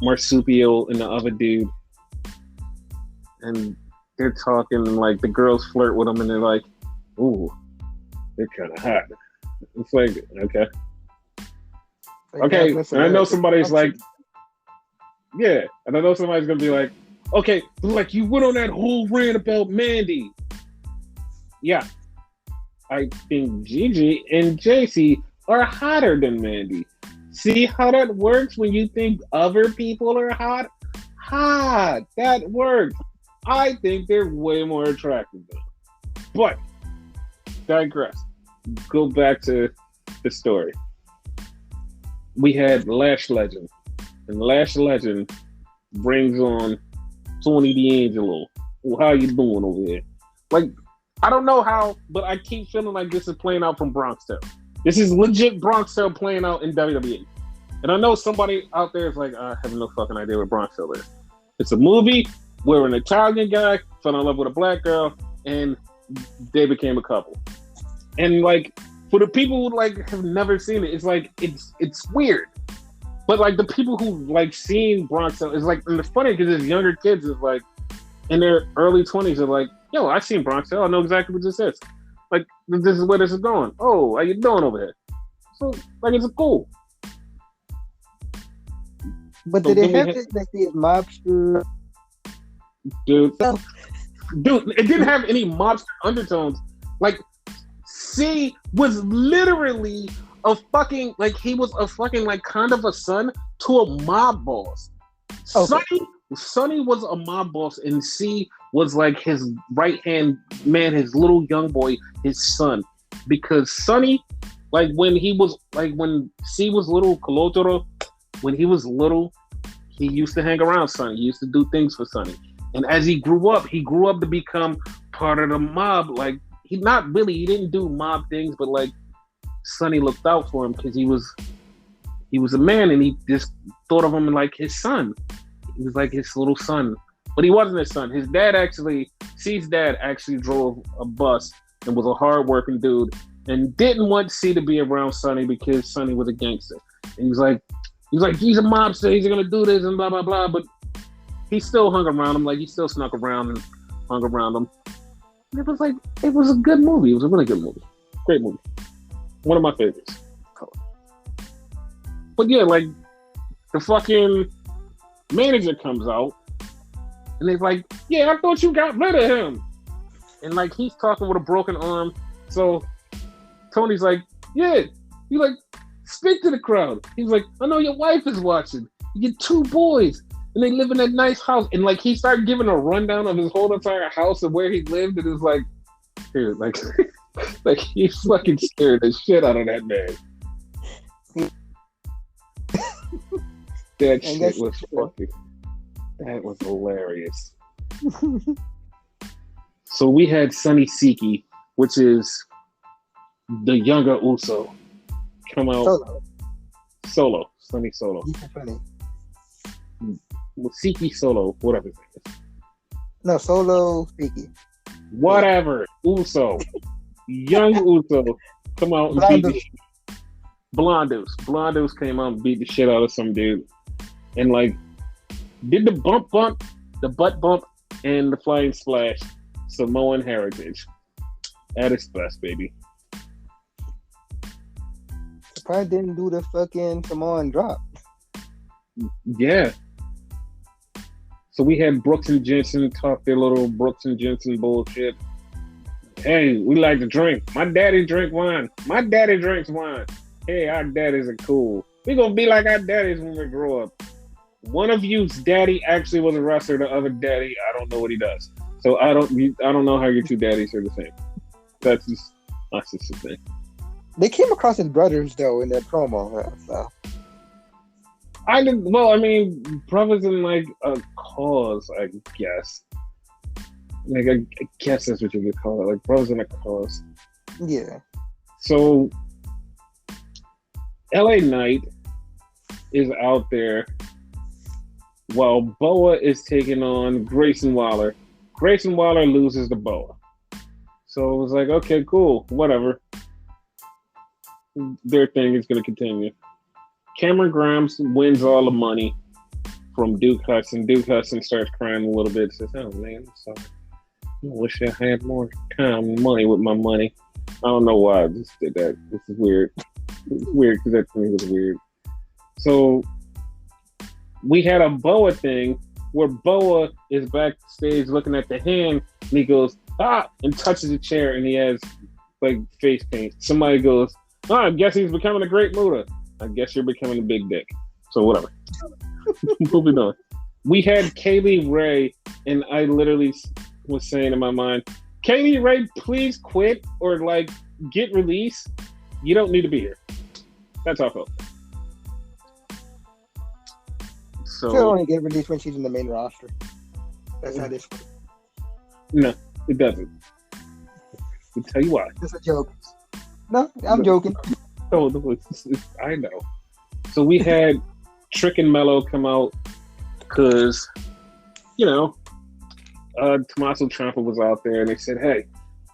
Marsupial and the other dude. And they're talking, and like the girls flirt with them, and they're like, ooh, they're kind of hot. It's like, okay. Okay, and I know somebody's like, yeah, and I know somebody's going to be like, okay, like you went on that whole rant about Mandy. Yeah, I think Gigi and JC are hotter than Mandy. See how that works when you think other people are hot? Hot, that works. I think they're way more attractive though. But, digress. Go back to the story. We had Lash Legend. And Lash Legend brings on Tony D'Angelo. Well, how you doing over here? Like, I don't know how, but I keep feeling like this is playing out from Bronx Tale. This is legit Bronx Tale playing out in WWE. And I know somebody out there is like, I have no fucking idea what Bronx Tale is. It's a movie where an Italian guy fell in love with a black girl and they became a couple. And like, for the people who like have never seen it, it's like, it's weird. But like the people who like seen Bronx Tale, it's like, and it's funny because it's younger kids is like, in their early 20s are like, yo, I've seen Bronx Tale. I know exactly what this is. Like, this is where this is going. Oh, how you doing over here? So, like, it's cool. But did they have like these mobster? Dude, it didn't have any mobster undertones. Like, C was literally a fucking, like, he was a fucking, like, kind of a son to a mob boss. Okay. Sonny was a mob boss, and C was like his right-hand man, his little young boy, his son. Because Sonny, like when C was little, Colotoro, when he was little, he used to hang around Sonny. He used to do things for Sonny. And as he grew up to become part of the mob. Like, he didn't do mob things, but like Sonny looked out for him because he was a man, and he just thought of him like his son. He was like his little son, but he wasn't his son. C's dad actually drove a bus and was a hard-working dude and didn't want C to be around Sonny because Sonny was a gangster. And he was like, he's a mobster, he's gonna do this and blah, blah, blah. But he still hung around him, like he still snuck around and hung around him. And it was a good movie. It was a really good movie. Great movie. One of my favorites. But yeah, like the fucking manager comes out And they're like, yeah, I thought you got rid of him. And like he's talking with a broken arm. So Tony's like, yeah. He's like, speak to the crowd. He's like, I know your wife is watching. You get 2 boys. And they live in that nice house. And like he started giving a rundown of his whole entire house and where he lived. And it's like, dude, like, like he fucking scared the shit out of that man. That shit was fucking. That was hilarious. So we had Sonny Siki, which is the younger Uso, come out solo. Sonny Solo. Funny. Well, Siki Solo, whatever his name is. No, Solo Siki. Whatever. Uso. Young Uso come out and beat the Blondos. Blondos came out and beat the shit out of some dude. And like did the bump, the butt bump, and the flying splash. Samoan heritage. At its best, baby. Probably didn't do the fucking Samoan drop. Yeah. So we had Brooks and Jensen talk their little Brooks and Jensen bullshit. Hey, we like to drink. My daddy drink wine. My daddy drinks wine. Hey, our daddies are cool. We gonna be like our daddies when we grow up. One of you's daddy actually was a wrestler. The other daddy, I don't know what he does. So I don't know how your 2 daddies are the same. That's just the thing. They came across as brothers though in that promo. So. I did well. I mean, brothers in like a cause, I guess. Like I guess that's what you could call it. Like brothers in a cause. Yeah. So, LA Knight is out there while Boa is taking on Grayson Waller. Grayson Waller loses to Boa. So it was like, okay, cool, whatever. Their thing is going to continue. Cameron Grimes wins all the money from Duke Hudson. Duke Hudson starts crying a little bit. Says, oh man, I'm sorry. I wish I had more time and money with my money. I don't know why I just did that. This is weird. It's weird because that thing was weird. So we had a Boa thing where Boa is backstage looking at the hand and he goes, and touches the chair and he has like face paint. Somebody goes, I guess he's becoming a great Muda. I guess you're becoming a big dick. So whatever. Moving on. We had Kaylee Ray, and I literally was saying in my mind, Kaylee Ray, please quit or like get released. You don't need to be here. That's how I felt. So she'll only get released when she's in the main roster. That's how this works. No, it doesn't. I'll tell you why. It's a joke. No, I'm joking. Oh, I know. So we had Trick and Mello come out because, Tommaso Ciampa was out there and they said, hey,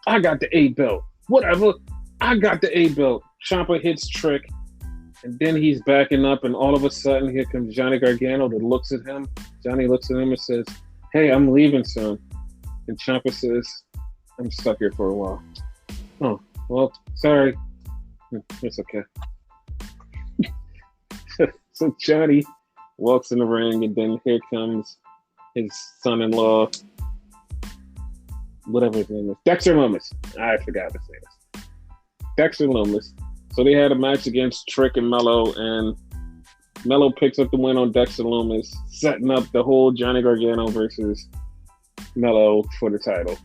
I got the A belt. Whatever. I got the A belt. Ciampa hits Trick and then he's backing up and all of a sudden here comes Johnny Gargano that looks at him. Johnny looks at him and says, hey, I'm leaving soon. And Ciampa says, I'm stuck here for a while. Oh, well, sorry. It's okay. So Johnny walks in the ring, and then here comes his son-in-law, whatever his name is, Dexter Lumis. I forgot his name. Dexter Lumis. So they had a match against Trick and Mello, and Mello picks up the win on Dexter Lumis, setting up the whole Johnny Gargano versus Mello for the title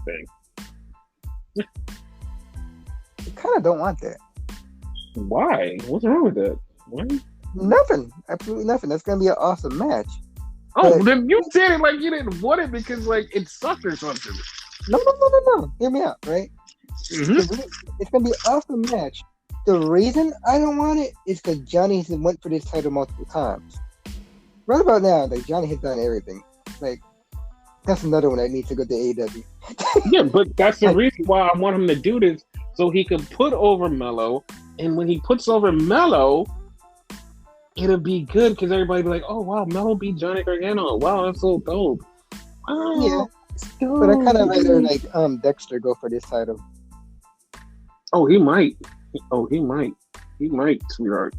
thing. I kind of don't want that. Why? What's wrong with that? What? Nothing. Absolutely nothing. That's going to be an awesome match. Oh, but then you said it like you didn't want it because like it sucked or something. No. Hear me out, right? Mm-hmm. It's going to be an awesome match. The reason I don't want it is because Johnny went for this title multiple times. Right about now, like Johnny has done everything. Like that's another one that needs to go to AEW. Yeah, but that's the reason why I want him to do this, so he can put over Mello, and when he puts over Mello, it'll be good because everybody be like, "Oh wow, Mello beat Johnny Gargano! Wow, that's so dope!" Wow, yeah, but I kind of rather like Dexter go for this title. Oh, he might. He might, sweetheart.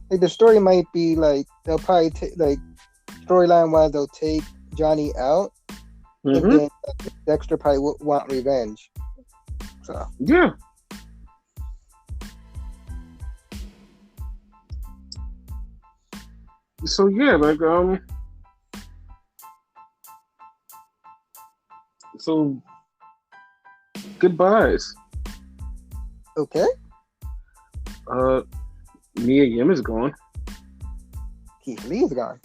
Like the story might be like they'll probably take like storyline wise they'll take Johnny out, and Mm-hmm. then Dexter probably would want revenge. So Yeah. So yeah, like so goodbyes. okay, Uh, Mia Yim is gone. Keith Lee's gone.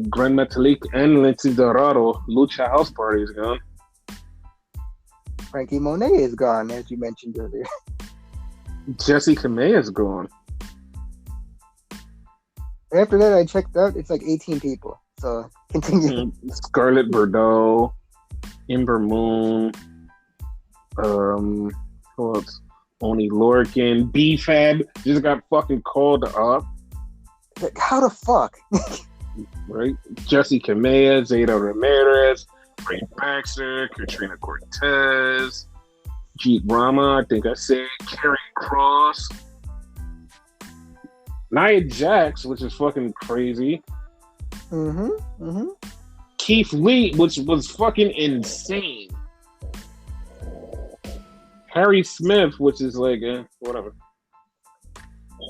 Gren Metalik and Lindsay Dorado, Lucha House Party is gone. Frankie Monet is gone, as you mentioned earlier. Jesse Kamea is gone. After that, I checked out. It's like 18 people. So continue. Scarlett Bordeaux, Ember Moon, who else? Oni Lorcan, B-Fab just got fucking called up, Like, how the fuck? right? Jesse Kamea, Zeta Ramirez, Ray Baxter, Katrina Cortez, Jeet Rama, I think I said, Karrion Kross, Nia Jax, which is fucking crazy. Keith Lee, which was fucking insane. Harry Smith, which is like, whatever.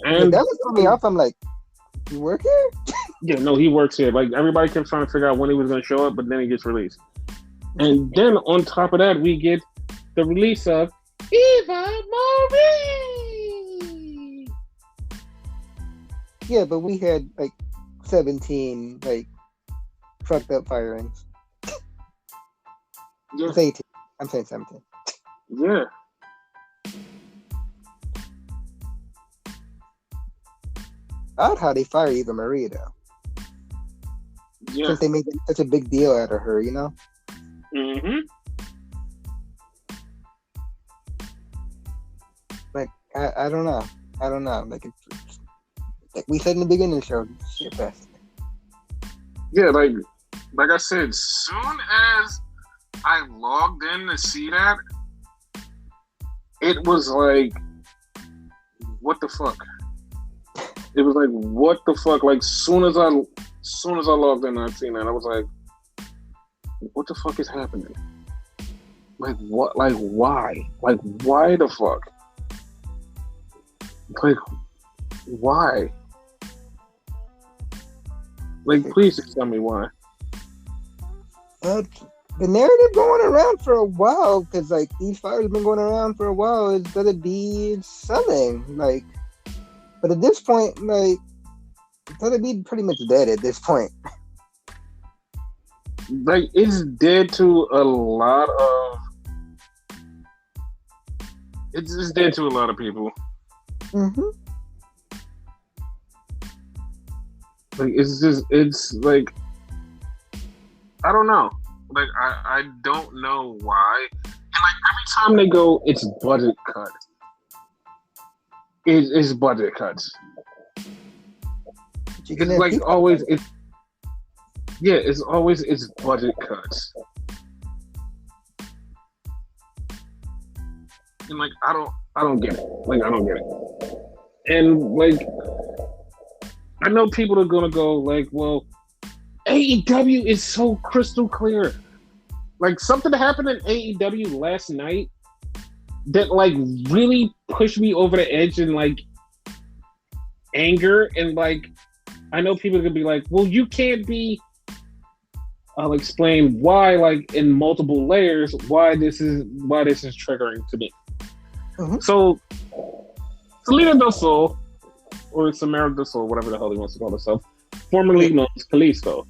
Yeah, And that was throwing me off. I'm like, you work here? yeah, no, he works here. Like, everybody kept trying to figure out when he was going to show up, but then he gets released. And then on top of that, we get the release of Eva Marie. Yeah, but we had like 17 like fucked up firings. Yeah. It's 18. I'm saying 17. Yeah. Odd how they fire Eva Marie though. Yeah. Since they made such a big deal out of her, you know? Mm-hmm. Like I don't know. I don't know. Like it's like we said in the beginning of the show, shit best. Yeah, like I said, soon as I logged in to see that, it was like, what the fuck? It was like, what the fuck? Like, soon as I logged in and I seen that, I was like, what the fuck is happening? Like, what? Like, why? Like, why the fuck? Like, why? Like, please tell me why. The narrative going around for a while, because like these fires have been going around for a while, is gonna be selling. Like, but at this point, like, it's gonna be pretty much dead at this point. Like, it's dead to a lot of. It's dead to a lot of people. Mm-hmm. Like, it's like, I don't know. Like, I don't know why. And like, every time they go, it's budget cut. It's budget cuts. It's like always, it's always budget cuts. And like, I don't get it. Like, I don't get it. And like, I know people are gonna go like, well, AEW is so crystal clear. Like, something happened in AEW last night that like really pushed me over the edge in like anger, and like, I know people are gonna be like, well, you can't be. I'll explain why, like, in multiple layers, why this is triggering to me. Mm-hmm. So, Selena Del Sol, or Samara Del Sol, whatever the hell he wants to call herself, formerly known as Kalisto,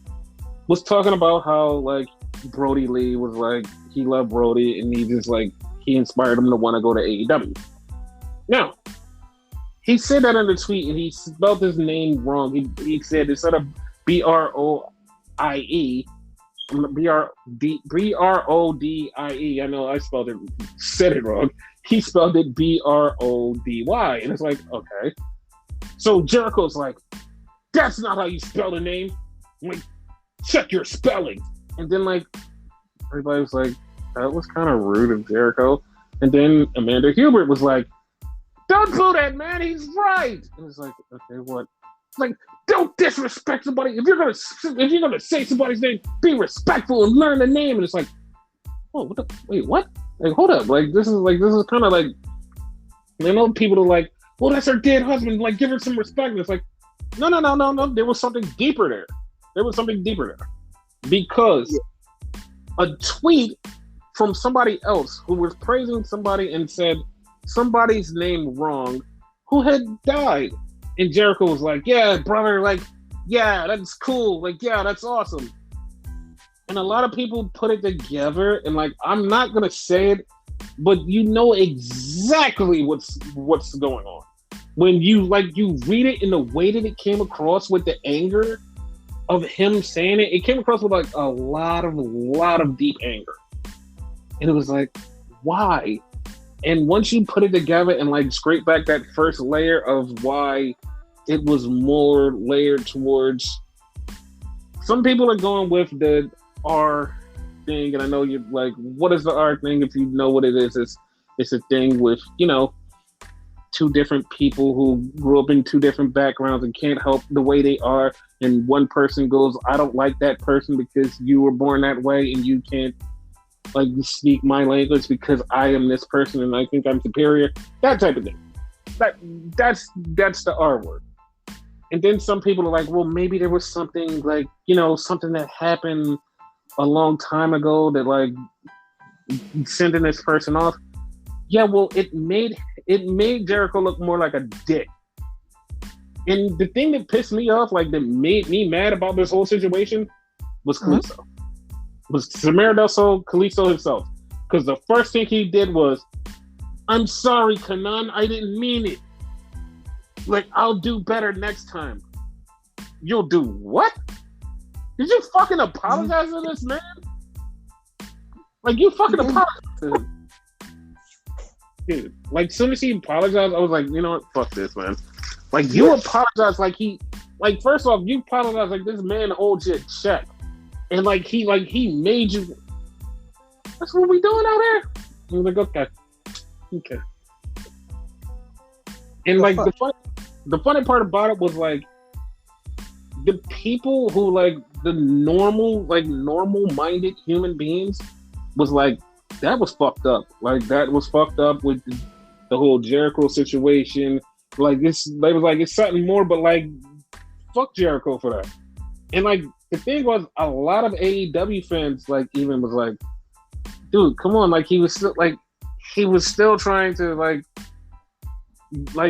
was talking about how like Brody Lee was like, he loved Brody and he just like, he inspired him to want to go to AEW. Now, he said that in the tweet and he spelled his name wrong. He said instead of BROIE, BRODIE. I know I said it wrong. He spelled it BRODY. And it's like, okay. So Jericho's like, that's not how you spell the name. I'm like, check your spelling. And then like, everybody was like, that was kind of rude of Jericho. And then Amanda Hubert was like, don't do that, man. He's right. And it's like, okay, what It's like, don't disrespect somebody. If you're gonna say somebody's name, be respectful and learn the name. And it's like, oh, wait, what? Like, hold up. This is kind of like, you know, people are like, well, that's her dead husband. Like, give her some respect. And it's like, no. There was something deeper there. Because a tweet from somebody else who was praising somebody and said somebody's name wrong who had died. And Jericho was like, yeah, brother, like, yeah, that's cool. Like, yeah, that's awesome. And a lot of people put it together, and like, I'm not gonna say it, but you know exactly what's going on. When you read it in the way that it came across with the anger of him saying it, it came across with like a lot of deep anger. And it was like, why? And once you put it together and like scrape back that first layer of why it was more layered towards, some people are going with the R thing, and I know you're like, what is the R thing? If you know what it is, it's a thing with, you know, two different people who grew up in two different backgrounds and can't help the way they are, and one person goes, I don't like that person because you were born that way and you can't like speak my language because I am this person and I think I'm superior, that type of thing. That's the R word. And then some people are like, well, maybe there was something like, you know, something that happened a long time ago that like sending this person off. Yeah, well, it made Jericho look more like a dick. And the thing that pissed me off, like that made me mad about this whole situation, was Kalisto. Was Samir Del Sol, Kalisto himself. Because the first thing he did was, I'm sorry, Kanan, I didn't mean it. Like, I'll do better next time. You'll do what? Did you fucking apologize to this man? Like, you fucking apologized to him. Dude, like, as soon as he apologized, I was like, you know what? Fuck this, man. Like, you apologize like first off, you apologize like this man owed you a check. And like he made you. That's what we doing out there. And you're like, okay. And like the funny part about it was like the people who like the normal minded human beings was like, that was fucked up. Like that was fucked up with the whole Jericho situation. Like they was like, it's something more, but like fuck Jericho for that. And like the thing was, a lot of AEW fans like even was like, dude, come on, like he was still trying to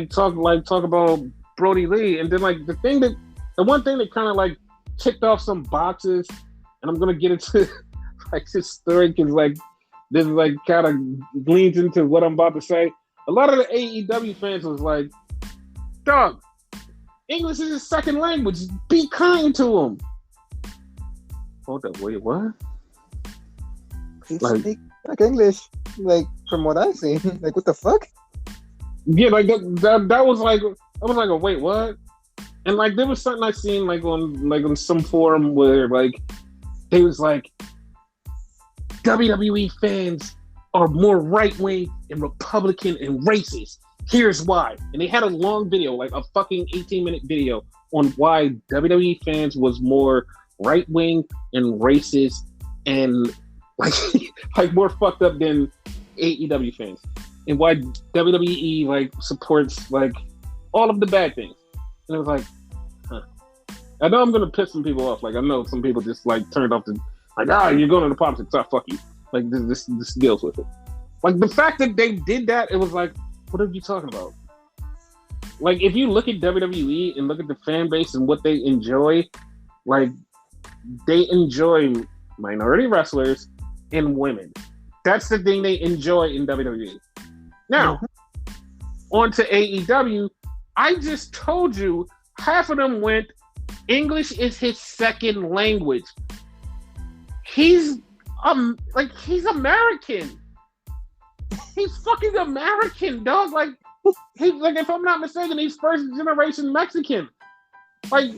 talk about Brody Lee. And then like the one thing that kind of like kicked off some boxes, and I'm gonna get into like this story because like this is like kind of leans into what I'm about to say. A lot of the AEW fans was like, dog, English is his second language. Be kind to him. Hold up, wait, what? He speak like English, like from what I've seen. Like, what the fuck? Yeah, like that was like, I was like, oh, wait, what? And like there was something I seen like on some forum where like they was like, WWE fans are more right wing and Republican and racist. Here's why. And they had a long video, like a fucking 18-minute video on why WWE fans was more right wing and racist and like more fucked up than AEW fans, and why WWE like supports like all of the bad things. And it was like, huh. I know I'm gonna piss some people off. Like I know some people just like turned off the like, you're going to the politics. Fuck you. Like this deals with it. Like the fact that they did that, it was like, what are you talking about? Like if you look at WWE and look at the fan base and what they enjoy, like they enjoy minority wrestlers and women. That's the thing they enjoy in WWE. Now, on to AEW. I just told you half of them went, English is his second language. He's American. He's fucking American, dog. Like he's like, if I'm not mistaken, he's first generation Mexican. Like,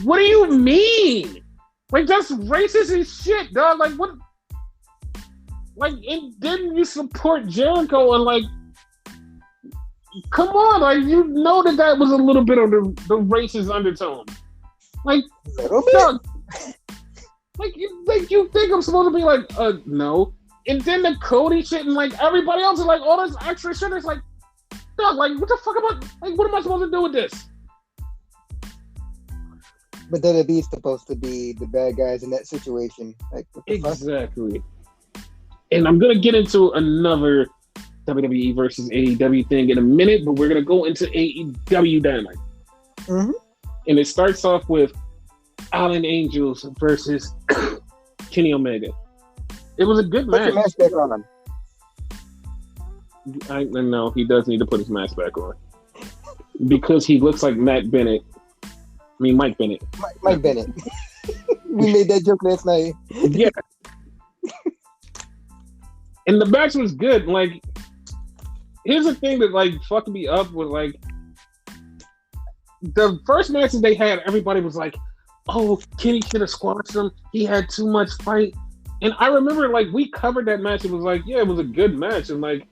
what do you mean? Like that's racist as shit, dog. Like what? Like, and then you support Jericho and like come on, like you know that was a little bit of the racist undertone. Like, Little bit. dog, like you think I'm supposed to be like, no. And then the Cody shit and like everybody else is like all this extra shit. It's like, dog, like what the fuck am I like? What am I supposed to do with this? But WWE's supposed to be the bad guys in that situation. Like what the Exactly. And I'm gonna get into another WWE versus AEW thing in a minute, but we're gonna go into AEW Dynamite. Mm-hmm. And it starts off with Allen Angels versus Kenny Omega. It was a good Put your match. mask back on. I know he does need to put his mask back on because he looks like Mike Bennett. Mike Bennett. We made that joke last night. Yeah. And the match was good. Like, here's the thing that like fucked me up with like the first matches they had. Everybody was like, "Oh, Kenny should have squashed him. He had too much fight." And I remember like we covered that match. It was like, yeah, it was a good match, and like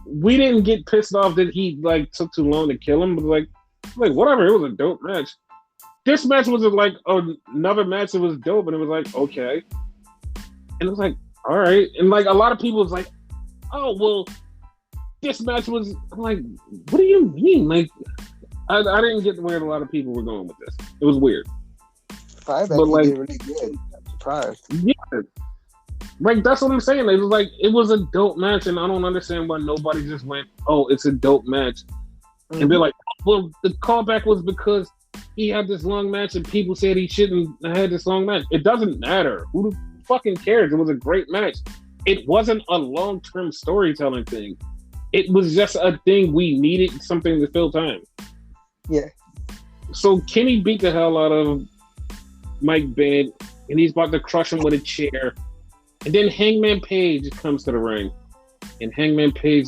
we didn't get pissed off that he like took too long to kill him. But like whatever, it was a dope match. This match was like another match that was dope, and it was like okay, and it was like all right, and like a lot of people was like, oh well, this match was. I'm like, what do you mean? Like, I didn't get where a lot of people were going with this. It was weird. Five but like, did really good. I'm surprised. Yeah, like that's what I'm saying. It was like it was a dope match, and I don't understand why nobody just went, "Oh, it's a dope match," and be like, "Well, the callback was because he had this long match, and people said he shouldn't have had this long match." It doesn't matter. Who the fucking cares? It was a great match. It wasn't a long-term storytelling thing. It was just a thing we needed something to fill time. Yeah. So Kenny beat the hell out of Mike Bennett, and he's about to crush him with a chair. And then Hangman Page comes to the ring, and Hangman Page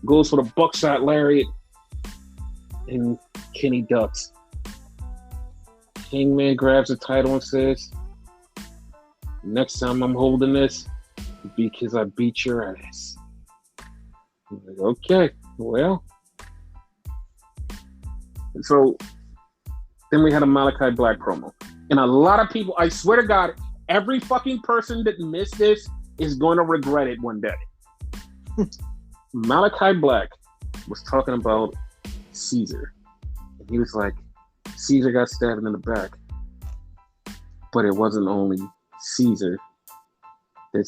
goes for the buckshot lariat, and Kenny ducks. Hangman grabs the title and says, "Next time I'm holding this, because I beat your ass." I'm like, okay, well. So then we had a Malachi Black promo. And a lot of people, I swear to God, every fucking person that missed this is going to regret it one day. Malachi Black was talking about Caesar. And he was like, Caesar got stabbed in the back. But it wasn't only Caesar that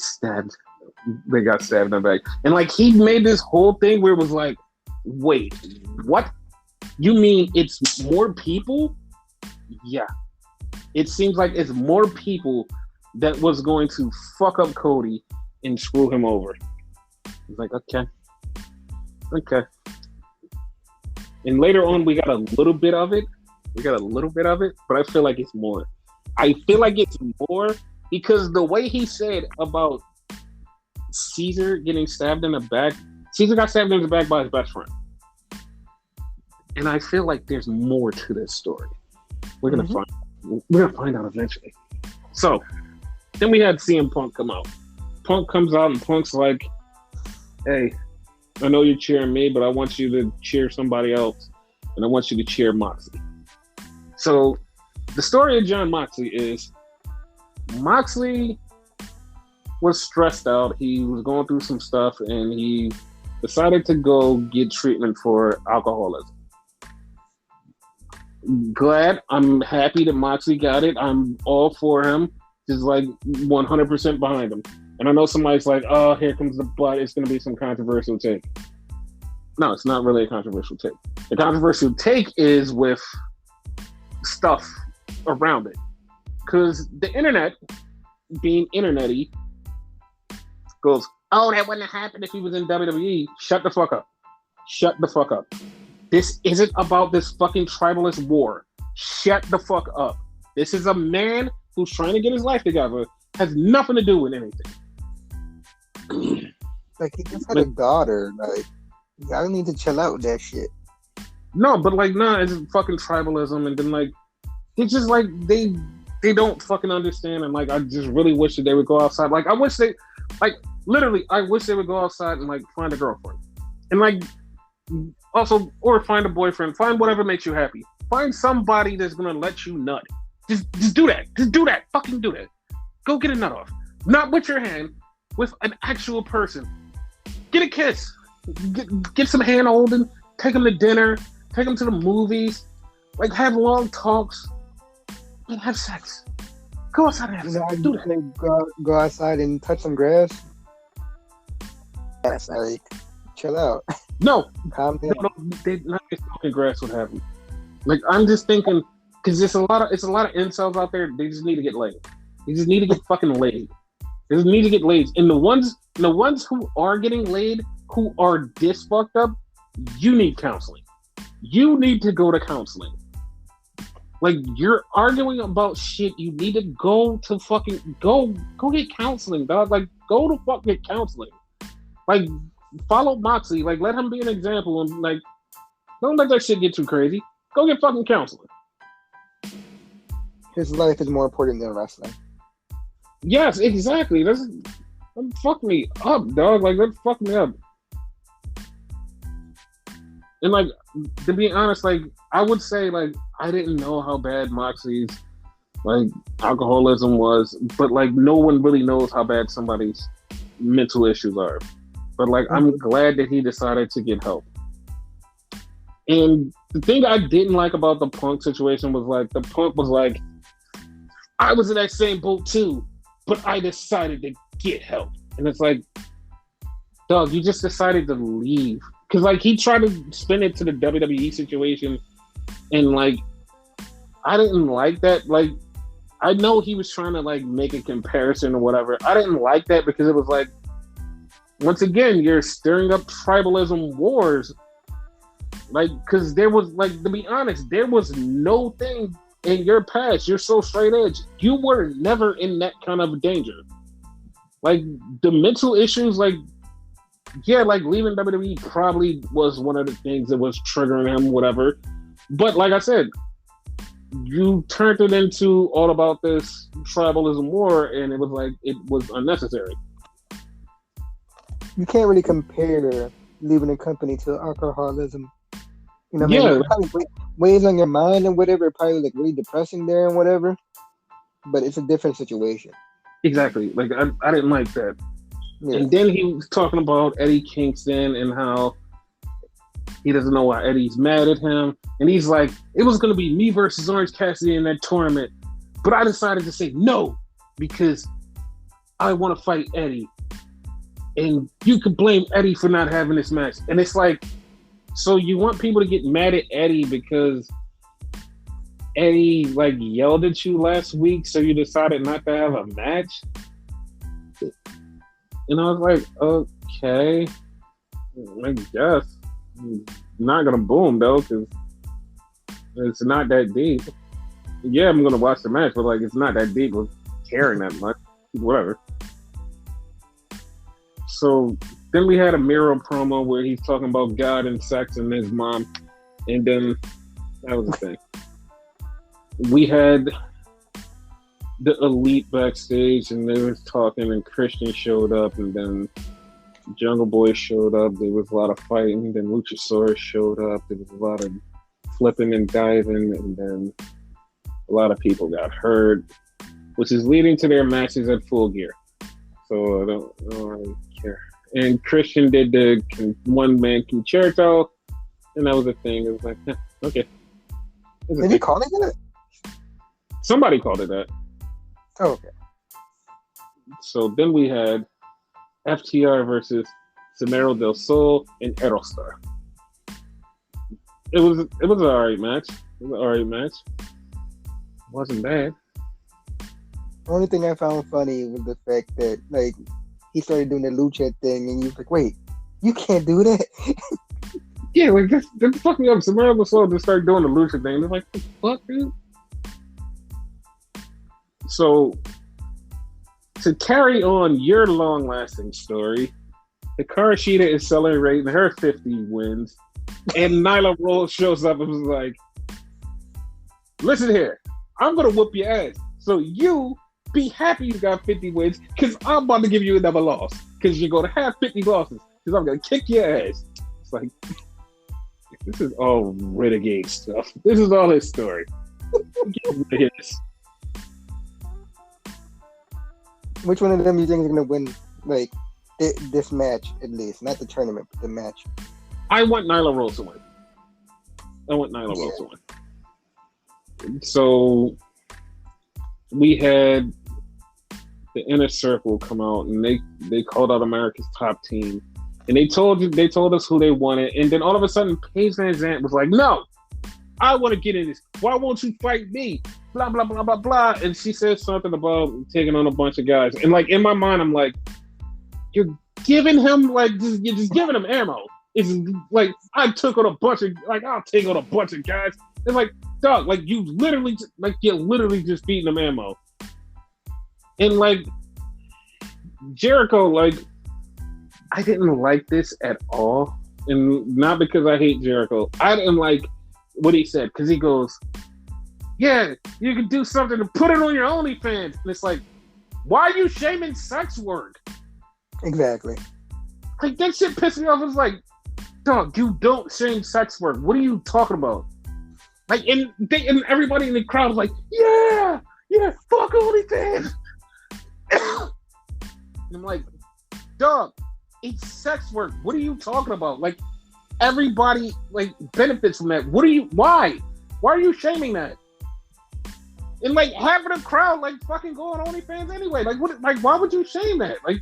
got stabbed in the back. And like he made this whole thing where it was like, wait, what? You mean it's more people? Yeah. It seems like it's more people that was going to fuck up Cody and screw him over. He's like, okay. And later on, we got a little bit of it. But I feel like it's more. I feel like it's more because the way he said about Caesar getting stabbed in the back, Caesar got stabbed in the back by his best friend. And I feel like there's more to this story. We're gonna find out eventually. So then we had CM Punk come out. Punk comes out and Punk's like, hey, I know you're cheering me, but I want you to cheer somebody else. And I want you to cheer Moxley. So the story of Jon Moxley is Moxley was stressed out. He was going through some stuff and he decided to go get treatment for alcoholism. I'm happy that Moxley got it. I'm all for him. Just like 100% behind him. And I know somebody's like, oh, here comes the butt. It's going to be some controversial take. No, it's not really a controversial take. The controversial take is with stuff around it. Because the internet, being internet-y, goes, oh, that wouldn't have happened if he was in WWE. Shut the fuck up. This isn't about this fucking tribalist war. Shut the fuck up. This is a man who's trying to get his life together. Has nothing to do with anything. Like, he just had a daughter. Like, y'all need to chill out with that shit. No, but like, nah, it's fucking tribalism. And then like, it's just like, they don't fucking understand. And like, I just really wish that they would go outside. Like, I wish they would go outside and like find a girlfriend. And like, Also, or find a boyfriend, find whatever makes you happy. Find somebody that's gonna let you nut. Just do that. Just do that. Fucking do that. Go get a nut off. Not with your hand, with an actual person. Get a kiss. Get some hand holding. Take them to dinner. Take them to the movies. Like, have long talks. And have sex. Go outside and have sex. Do that. Go outside and touch some grass. That's like, chill out. No. Calm down. No, not just fucking grass would happen. Like, I'm just thinking, because it's a lot of incels out there. They just need to get laid. They just need to get fucking laid. They just need to get laid. And the ones who are getting laid, who are this fucked up, you need counseling. You need to go to counseling. Like, you're arguing about shit. You need to go to fucking go get counseling, dog. Like, go to fuck get counseling. Like, follow Moxley. Like, let him be an example, and like, don't let that shit get too crazy. Go get fucking counseling. His life is more important than wrestling. Yes, exactly. That fuck me up, dog. Like, that fuck me up. And like, to be honest, like, I would say, like, I didn't know how bad Moxley's like alcoholism was, but like, no one really knows how bad somebody's mental issues are. But like, I'm glad that he decided to get help. And the thing I didn't like about the Punk situation was like, the Punk was like, I was in that same boat too, but I decided to get help. And it's like, dog, you just decided to leave. Because like, he tried to spin it to the WWE situation, and like, I didn't like that. Like, I know he was trying to like make a comparison or whatever. I didn't like that because it was like, once again, you're stirring up tribalism wars. Like, because there was, like, to be honest, there was no thing in your past. You're so straight edge. You were never in that kind of danger. Like, the mental issues, like, yeah, like, leaving WWE probably was one of the things that was triggering him, whatever. But like I said, you turned it into all about this tribalism war, and it was like, it was unnecessary. You can't really compare leaving a company to alcoholism. You know, yeah, it probably weighs on your mind and whatever. Probably like really depressing there and whatever. But it's a different situation. exactly. Like, I didn't like that. Yeah. And then he was talking about Eddie Kingston and how he doesn't know why Eddie's mad at him. And he's like, it was going to be me versus Orange Cassidy in that tournament, but I decided to say no because I want to fight Eddie. And you could blame Eddie for not having this match. And it's like, so you want people to get mad at Eddie because Eddie like yelled at you last week, so you decided not to have a match? And I was like, okay, I guess. Not gonna boom though, because it's not that deep. Yeah, I'm gonna watch the match, but like, it's not that deep with caring that much. Whatever. So then we had a Miro promo where he's talking about God and sex and his mom, and then that was the thing. We had the Elite backstage, and they was talking, and Christian showed up, and then Jungle Boy showed up. There was a lot of fighting. Then Luchasaurus showed up. There was a lot of flipping and diving, and then a lot of people got hurt, which is leading to their matches at Full Gear. So I don't really care. And Christian did the one-man concerto, and that was a thing. It was like, okay. Did he call it that? Somebody called it that. Oh, okay. So then we had FTR versus Samero del Sol and Aerostar. It was an alright match. Wasn't bad. The only thing I found funny was the fact that like he started doing the lucha thing, and you was like, "Wait, you can't do that." Yeah, like that fucked me up. Samero del Sol just started doing the lucha thing. They're like, "What the fuck, dude?" So, to carry on your long-lasting story, Hikaru Shida is celebrating her 50 wins, and Nyla Rose shows up and was like, listen here, I'm going to whoop your ass. So you be happy you got 50 wins, because I'm about to give you another loss, because you're going to have 50 losses, because I'm going to kick your ass. It's like, This is all renegade stuff. This is all his story. Which one of them you think is gonna win? Like this match at least, not the tournament, but the match. I want Nyla Rose to win. So we had the Inner Circle come out, and they called out America's Top Team, and they told us who they wanted, and then all of a sudden Paige Van Zandt was like, "No, I want to get in this. Why won't you fight me?" Blah blah blah blah blah, and she said something about taking on a bunch of guys, and like in my mind, I'm like, you're giving him you're just giving him ammo. It's like I'll take on a bunch of guys. It's like, dog, like you're literally just feeding them ammo. And like Jericho, like I didn't like this at all, and not because I hate Jericho. I didn't like what he said because he goes, "Yeah, you can do something to put it on your OnlyFans," and it's like, why are you shaming sex work? Exactly. Like that shit pissed me off. It was like, dog, you don't shame sex work. What are you talking about? Like, and everybody in the crowd was like, yeah, fuck OnlyFans. And I'm like, dog, it's sex work. What are you talking about? Like, everybody like benefits from that. Why are you shaming that? And like half of the crowd like fucking go on OnlyFans anyway. Like, what? Like, why would you shame that? Like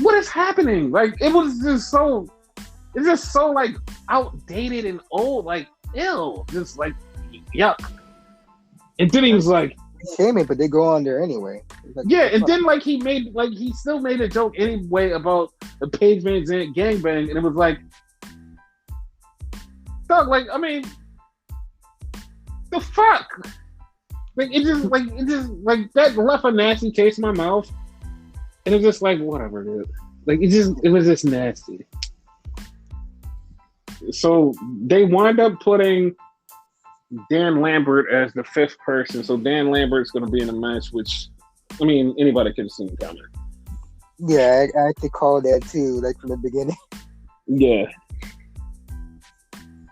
what is happening? Like, it's just so like outdated and old. Like, ew, just like yuck. And then he was like, shaming, but they go on there anyway. Like, yeah, and then like he still made a joke anyway about the Paige Van Zandt gangbang, and it was like, dog, like, I mean, the fuck? Like it just like that left a nasty taste in my mouth. And it's just like, whatever, dude. Like it was just nasty. So they wind up putting Dan Lambert as the fifth person. So Dan Lambert's going to be in a match, which, I mean, anybody could have seen coming. Yeah, I actually called that too, like from the beginning. Yeah.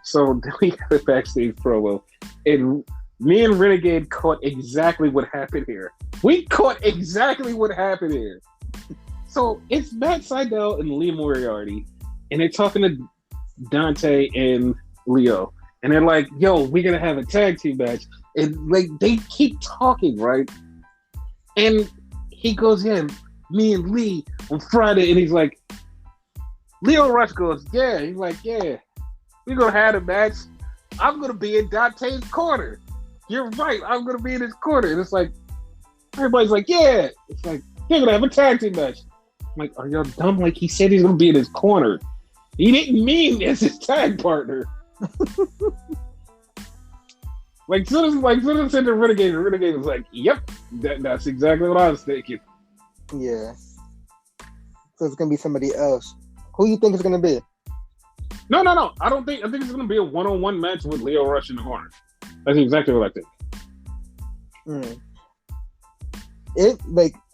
So then we got a backstage promo, and me and Renegade caught exactly what happened here. We caught exactly what happened here. So it's Matt Sydal and Lee Moriarty, and they're talking to Dante and Leo, and they're like, "Yo, we're gonna have a tag team match," and like they keep talking, right? And he goes, "Yeah, me and Lee on Friday," and he's like, Leo Rush goes, "Yeah," he's like, "Yeah, we're gonna have a match. I'm gonna be in Dante's corner. You're right, I'm gonna be in his corner." And it's like everybody's like, "Yeah." It's like they're gonna have a tag team match. I'm like, are y'all dumb? Like, he said he's gonna be in his corner. He didn't mean as his tag partner. Like, soon as said the Renegade was like, "Yep, that's exactly what I was thinking." Yeah. So it's gonna be somebody else. Who you think it's gonna be? No. I think it's gonna be a one-on-one match with Leo Rush in the corner. That's exactly what I think.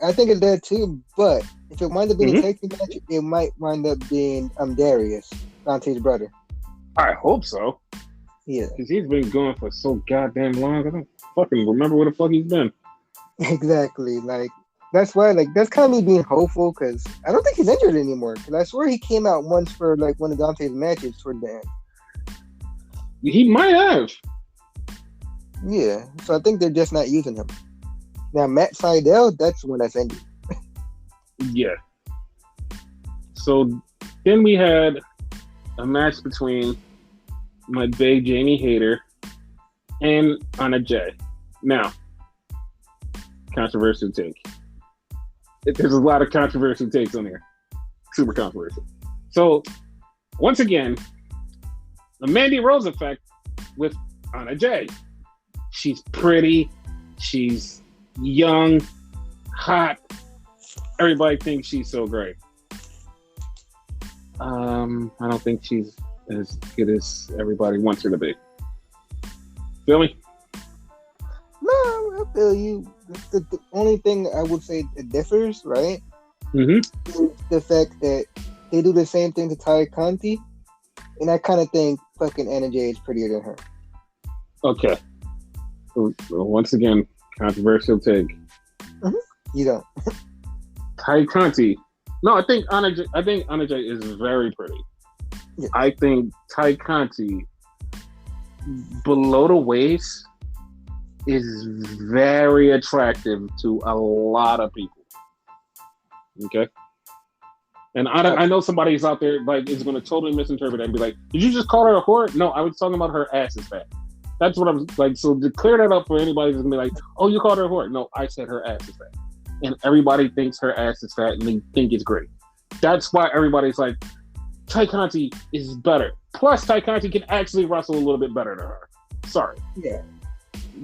I think it's there too, but if it winds up being a tag team match, it might wind up being Darius, Dante's brother. I hope so. Yeah. Because he's been going for so goddamn long. I don't fucking remember where the fuck he's been. Exactly. Like, that's why, like, that's kind of me being hopeful, because I don't think he's injured anymore. Because I swear he came out once for, like, one of Dante's matches toward the end. He might have. Yeah. So I think they're just not using him. Now, Matt Sydal, that's the one that's injured. Yeah. So then we had a match between my bae Jamie Hayter and Anna Jay. Now, controversial take. There's a lot of controversial takes on here. Super controversial. So, once again, the Mandy Rose effect with Anna Jay. She's pretty. She's young, hot. Everybody thinks she's so great. I don't think she's as good as everybody wants her to be. Feel me? No, I feel you. The only thing I would say it differs, right? Mm-hmm. Is the fact that they do the same thing to Ty Conti, and I kind of think fucking Anna Jay is prettier than her. Okay. So, once again, controversial take. Mm-hmm. You don't. Ty Conti. No, I think Anna Jay is very pretty. Yeah. I think Ty Conti below the waist is very attractive to a lot of people. Okay. And I know somebody's out there like is going to totally misinterpret it and be like, "Did you just call her a whore?" No, I was talking about her ass is fat. That's what I'm like. So to clear that up for anybody who's gonna be like, "Oh, you called her a whore?" No, I said her ass is fat, and everybody thinks her ass is fat and they think it's great. That's why everybody's like, Ty Conti is better. Plus, Ty Conti can actually wrestle a little bit better than her. Sorry. Yeah.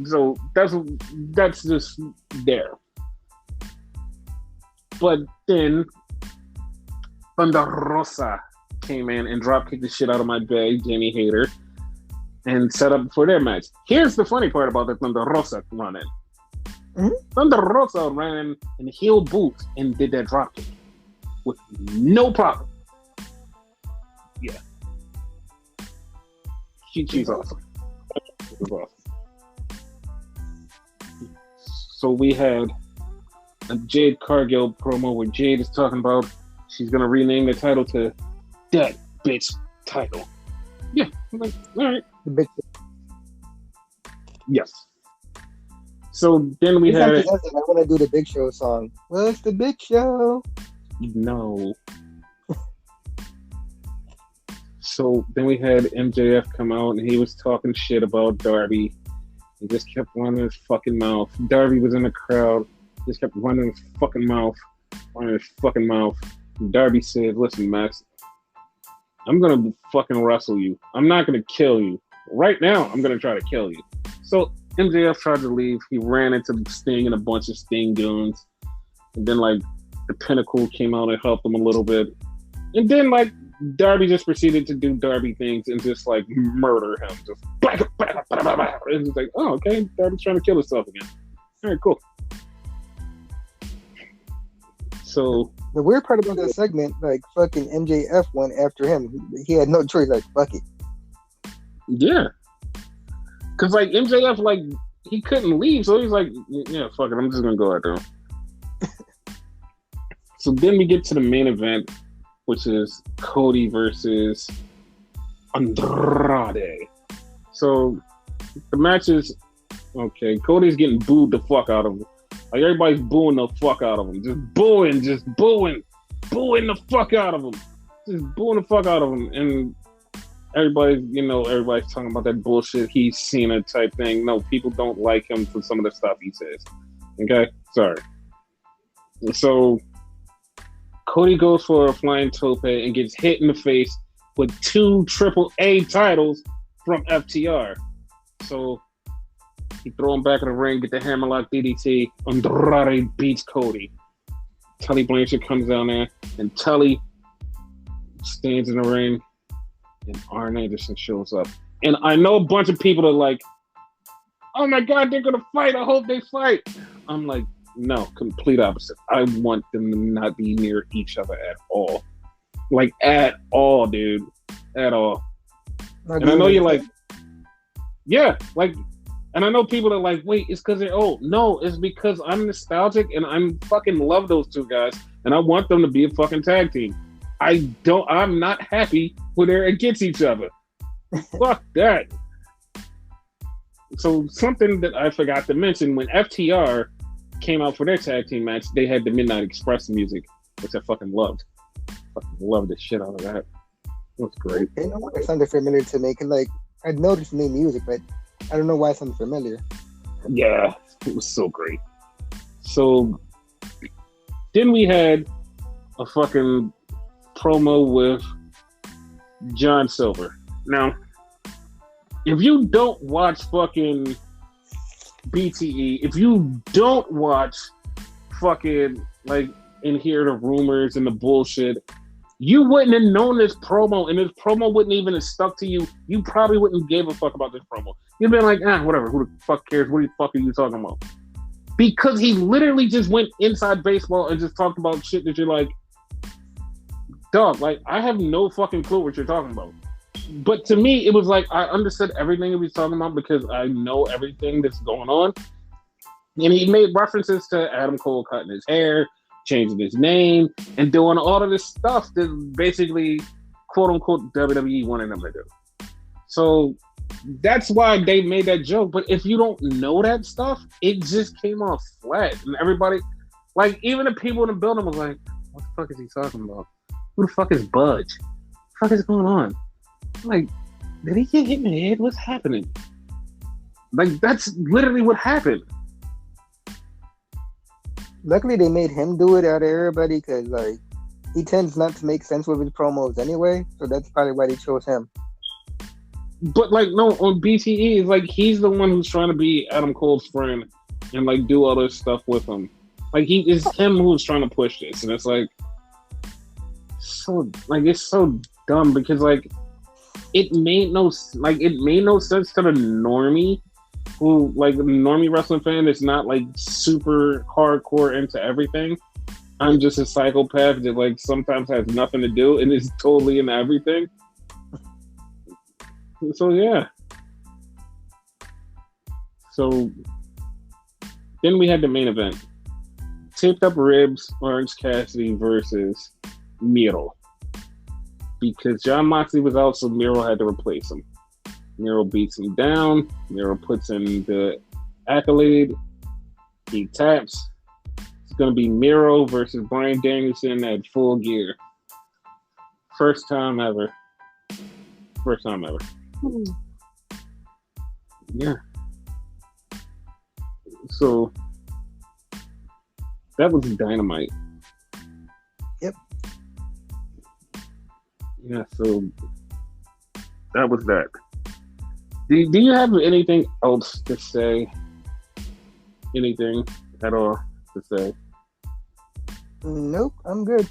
So that's just there. But then Thunder Rosa came in and drop kicked the shit out of my bae, Jamie Hayter, and set up for their match. Here's the funny part about the Thunder Rosa run-in. Mm-hmm. Thunder Rosa ran in heel boots and did that drop kick with no problem. Yeah. She's awesome. She was awesome. So we had a Jade Cargill promo where Jade is talking about she's gonna rename the title to That Bitch Title. Yeah, I'm like, all right. The bitch. Yes. So then we had. I want to do the Big Show song. What's the Big Show? No. So then we had MJF come out and he was talking shit about Darby. He just kept running his fucking mouth. Darby was in the crowd. He just kept running his fucking mouth. And Darby said, "Listen, Max, I'm going to fucking wrestle you. I'm not going to kill you. Right now, I'm going to try to kill you." So MJF tried to leave. He ran into Sting and a bunch of Sting goons. And then, like, the Pinnacle came out and helped him a little bit. And then, like, Darby just proceeded to do Darby things and just, like, murder him. Just and it's like, oh, okay, Darby's trying to kill himself again. All right, cool. So the weird part about that segment, like, fucking MJF went after him. He had no choice, like, fuck it. Yeah. Because, like, MJF, like, he couldn't leave, so he's like, yeah, fuck it, I'm just going to go after him. So then we get to the main event, which is Cody versus Andrade. So the match is, okay, Cody's getting booed the fuck out of him. Like, everybody's booing the fuck out of him. Just booing the fuck out of him. Just booing the fuck out of him. And everybody's talking about that bullshit he's Cena type thing. No, people don't like him for some of the stuff he says. Okay? Sorry. So Cody goes for a flying tope and gets hit in the face with 2 AAA titles from FTR. So he throw him back in the ring, get the hammerlock DDT. Andrade beats Cody. Tully Blanchard comes down there, and Tully stands in the ring, and Arn Anderson shows up. And I know a bunch of people are like, "Oh my God, they're gonna fight! I hope they fight!" I'm like, no, complete opposite. I want them to not be near each other at all. Like, at all, dude. At all. And I know you're like, yeah, like, and I know people are like, wait, it's because they're old. No, it's because I'm nostalgic and I'm fucking love those two guys and I want them to be a fucking tag team. I'm not happy when they're against each other. Fuck that. So something that I forgot to mention, when FTR came out for their tag team match, they had the Midnight Express music, which I fucking loved. Fucking loved the shit out of that. It was great. You know what? It sounded familiar to me. Cause, like, I noticed new music, but I don't know why it sounded familiar. Yeah, it was so great. So then we had a fucking promo with John Silver. Now, if you don't watch fucking BTE, if you don't watch fucking, like, and hear the rumors and the bullshit, you wouldn't have known this promo, and this promo wouldn't even have stuck to you. You probably wouldn't give a fuck about this promo. You'd been like, whatever, who the fuck cares? What the fuck are you talking about? Because he literally just went inside baseball and just talked about shit that you're like, dog, like, I have no fucking clue what you're talking about. But to me, it was like I understood everything he was talking about because I know everything that's going on. And he made references to Adam Cole cutting his hair, changing his name, and doing all of this stuff that basically, quote unquote, WWE wanted him to do. So that's why they made that joke. But if you don't know that stuff, it just came off flat. And everybody, like, even the people in the building was like, what the fuck is he talking about? Who the fuck is Budge? What the fuck is going on? I'm like, did he get hit in the head? What's happening? Like, that's literally what happened. Luckily, they made him do it out of everybody because, like, he tends not to make sense with his promos anyway. So that's probably why they chose him. But, like, no, on BTE, it's like he's the one who's trying to be Adam Cole's friend and, like, do all this stuff with him. Like, it's him who's trying to push this. And it's like, so, like, it's so dumb because, like, it made no sense to the normie who, like, the normie wrestling fan is not, like, super hardcore into everything. I'm just a psychopath that, like, sometimes has nothing to do and is totally into everything. So, yeah. So, then we had the main event. Taped Up Ribs, Orange Cassidy versus Miro. Because Jon Moxley was out, so Miro had to replace him. Miro beats him down. Miro puts in the accolade. He taps. It's going to be Miro versus Bryan Danielson at Full Gear. First time ever. Yeah. So, that was Dynamite. Yep. Yeah, so that was that. Do you have anything else to say? Anything at all to say? Nope, I'm good.